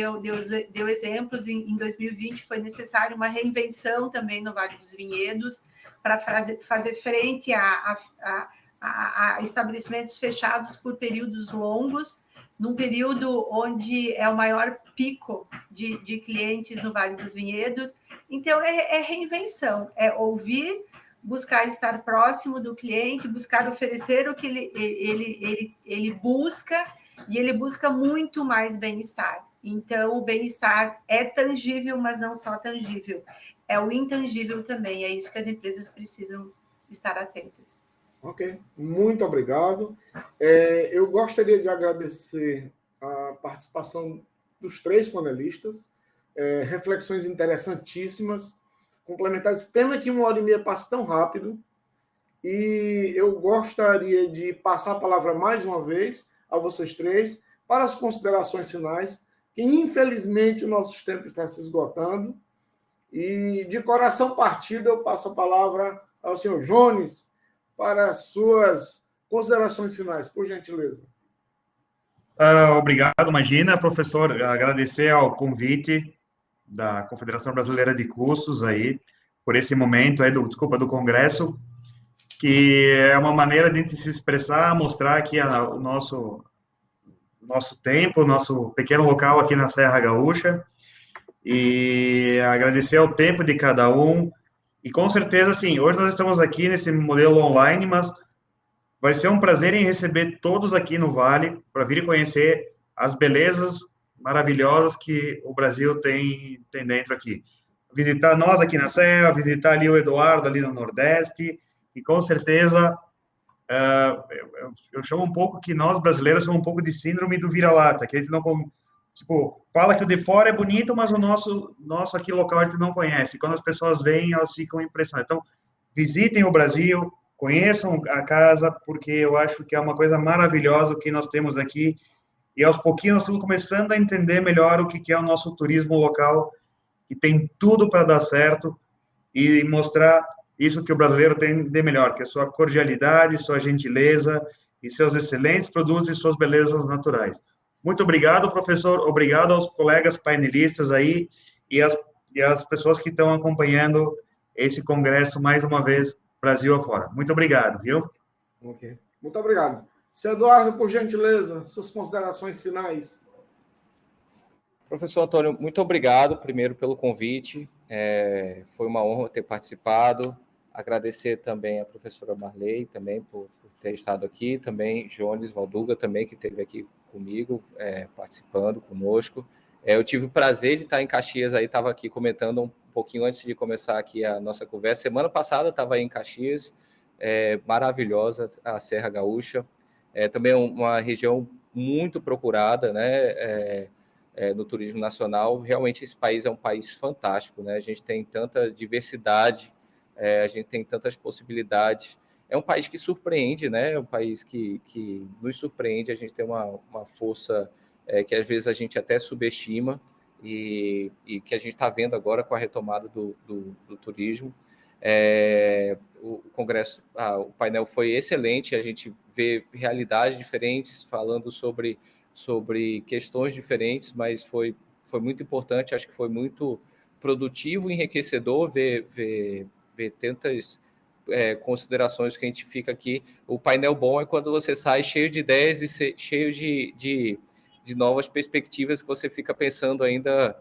Speaker 5: exemplos. Em 2020 foi necessário uma reinvenção também no Vale dos Vinhedos para fazer frente a estabelecimentos fechados por períodos longos, num período onde é o maior pico de clientes no Vale dos Vinhedos. Então, é reinvenção, é ouvir, buscar estar próximo do cliente, buscar oferecer o que ele busca, e ele busca muito mais bem-estar. Então, o bem-estar é tangível, mas não só tangível, é o intangível também, é isso que as empresas precisam estar atentas.
Speaker 2: Ok, muito obrigado. Eu gostaria de agradecer a participação dos 3 panelistas, reflexões interessantíssimas, complementares. Pena que 1h30 passa tão rápido, e eu gostaria de passar a palavra mais uma vez a vocês 3 para as considerações finais, que infelizmente o nosso tempo está se esgotando, e de coração partido eu passo a palavra ao senhor Jones para as suas considerações finais, por gentileza.
Speaker 3: Obrigado, Magina. Professor, agradecer ao convite da Confederação Brasileira de Cursos aí, por esse momento aí do Congresso, que é uma maneira de a gente se expressar, mostrar aqui o nosso tempo, o nosso pequeno local aqui na Serra Gaúcha, e agradecer ao tempo de cada um. E com certeza, assim, hoje nós estamos aqui nesse modelo online, mas vai ser um prazer em receber todos aqui no Vale para vir conhecer as belezas maravilhosas que o Brasil tem dentro aqui. Visitar nós aqui na Serra, visitar ali o Eduardo ali no Nordeste, e com certeza eu chamo um pouco que nós brasileiros somos um pouco de síndrome do vira-lata, que a gente não fala que o de fora é bonito, mas o nosso aqui local a gente não conhece. Quando as pessoas vêm, elas ficam impressionadas. Então, visitem o Brasil, conheçam a casa, porque eu acho que é uma coisa maravilhosa o que nós temos aqui, e aos pouquinhos nós estamos começando a entender melhor o que é o nosso turismo local, que tem tudo para dar certo, e mostrar isso que o brasileiro tem de melhor, que é sua cordialidade, sua gentileza, e seus excelentes produtos e suas belezas naturais. Muito obrigado, professor, obrigado aos colegas painelistas aí, e as pessoas que estão acompanhando esse congresso mais uma vez, Brasil afora. Muito obrigado, viu?
Speaker 2: Ok. Muito obrigado. Seu Eduardo, por gentileza, suas considerações finais.
Speaker 1: Professor Antônio, muito obrigado, primeiro, pelo convite. Foi uma honra ter participado. Agradecer também a professora Marley, também, por ter estado aqui. Também Jones Valduga, também, que esteve aqui comigo, participando conosco. Eu tive o prazer de estar em Caxias, aí estava aqui comentando um pouquinho antes de começar aqui a nossa conversa. Semana passada estava aí em Caxias, maravilhosa a Serra Gaúcha. Também uma região muito procurada, né? No turismo nacional. Realmente esse país é um país fantástico, né? A gente tem tanta diversidade, a gente tem tantas possibilidades. É um país que surpreende, né? É um país que nos surpreende. A gente tem uma força que às vezes a gente até subestima, e que a gente está vendo agora com a retomada do turismo. O congresso, o painel foi excelente, a gente vê realidades diferentes, falando sobre questões diferentes, mas foi muito importante, acho que foi muito produtivo e enriquecedor ver tantas considerações que a gente fica aqui. O painel bom é quando você sai cheio de ideias e cheio de novas perspectivas que você fica pensando ainda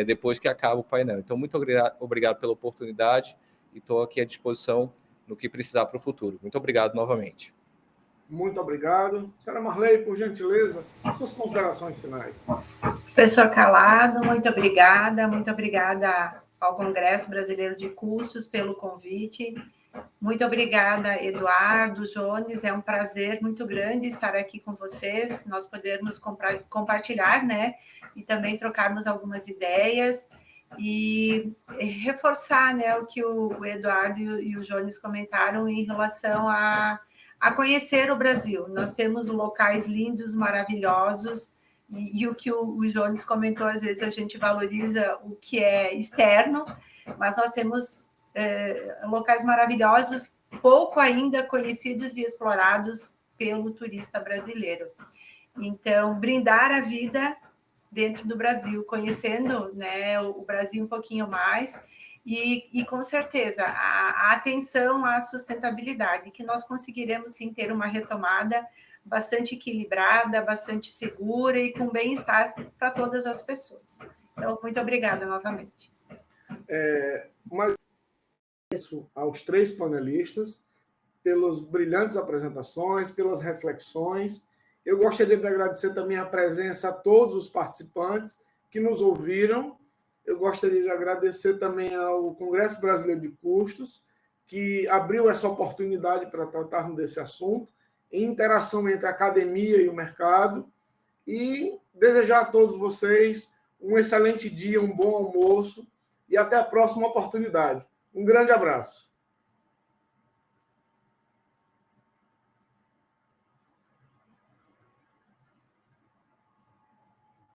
Speaker 1: depois que acaba o painel. Então, muito obrigado pela oportunidade, e estou aqui à disposição no que precisar para o futuro. Muito obrigado novamente.
Speaker 2: Muito obrigado. Senhora Marley, por gentileza, suas considerações finais.
Speaker 5: Professor Calado, muito obrigada ao Congresso Brasileiro de Cursos pelo convite. Muito obrigada, Eduardo, Jones, é um prazer muito grande estar aqui com vocês, nós podermos compartilhar, né, e também trocarmos algumas ideias, e reforçar, né, o que o Eduardo e o Jones comentaram em relação a conhecer o Brasil. Nós temos locais lindos, maravilhosos, E o que o Jones comentou, às vezes a gente valoriza o que é externo, mas nós temos locais maravilhosos, pouco ainda conhecidos e explorados pelo turista brasileiro. Então, brindar a vida dentro do Brasil, conhecendo, né, o Brasil um pouquinho mais, e com certeza a atenção à sustentabilidade, que nós conseguiremos sim ter uma retomada bastante equilibrada, bastante segura e com bem-estar para todas as pessoas. Então, muito obrigada novamente.
Speaker 2: Mas isso aos 3 panelistas, pelas brilhantes apresentações, pelas reflexões. Eu gostaria de agradecer também a presença a todos os participantes que nos ouviram. Eu gostaria de agradecer também ao Congresso Brasileiro de Custos, que abriu essa oportunidade para tratarmos desse assunto, em interação entre a academia e o mercado, e desejar a todos vocês um excelente dia, um bom almoço, e até a próxima oportunidade. Um grande abraço.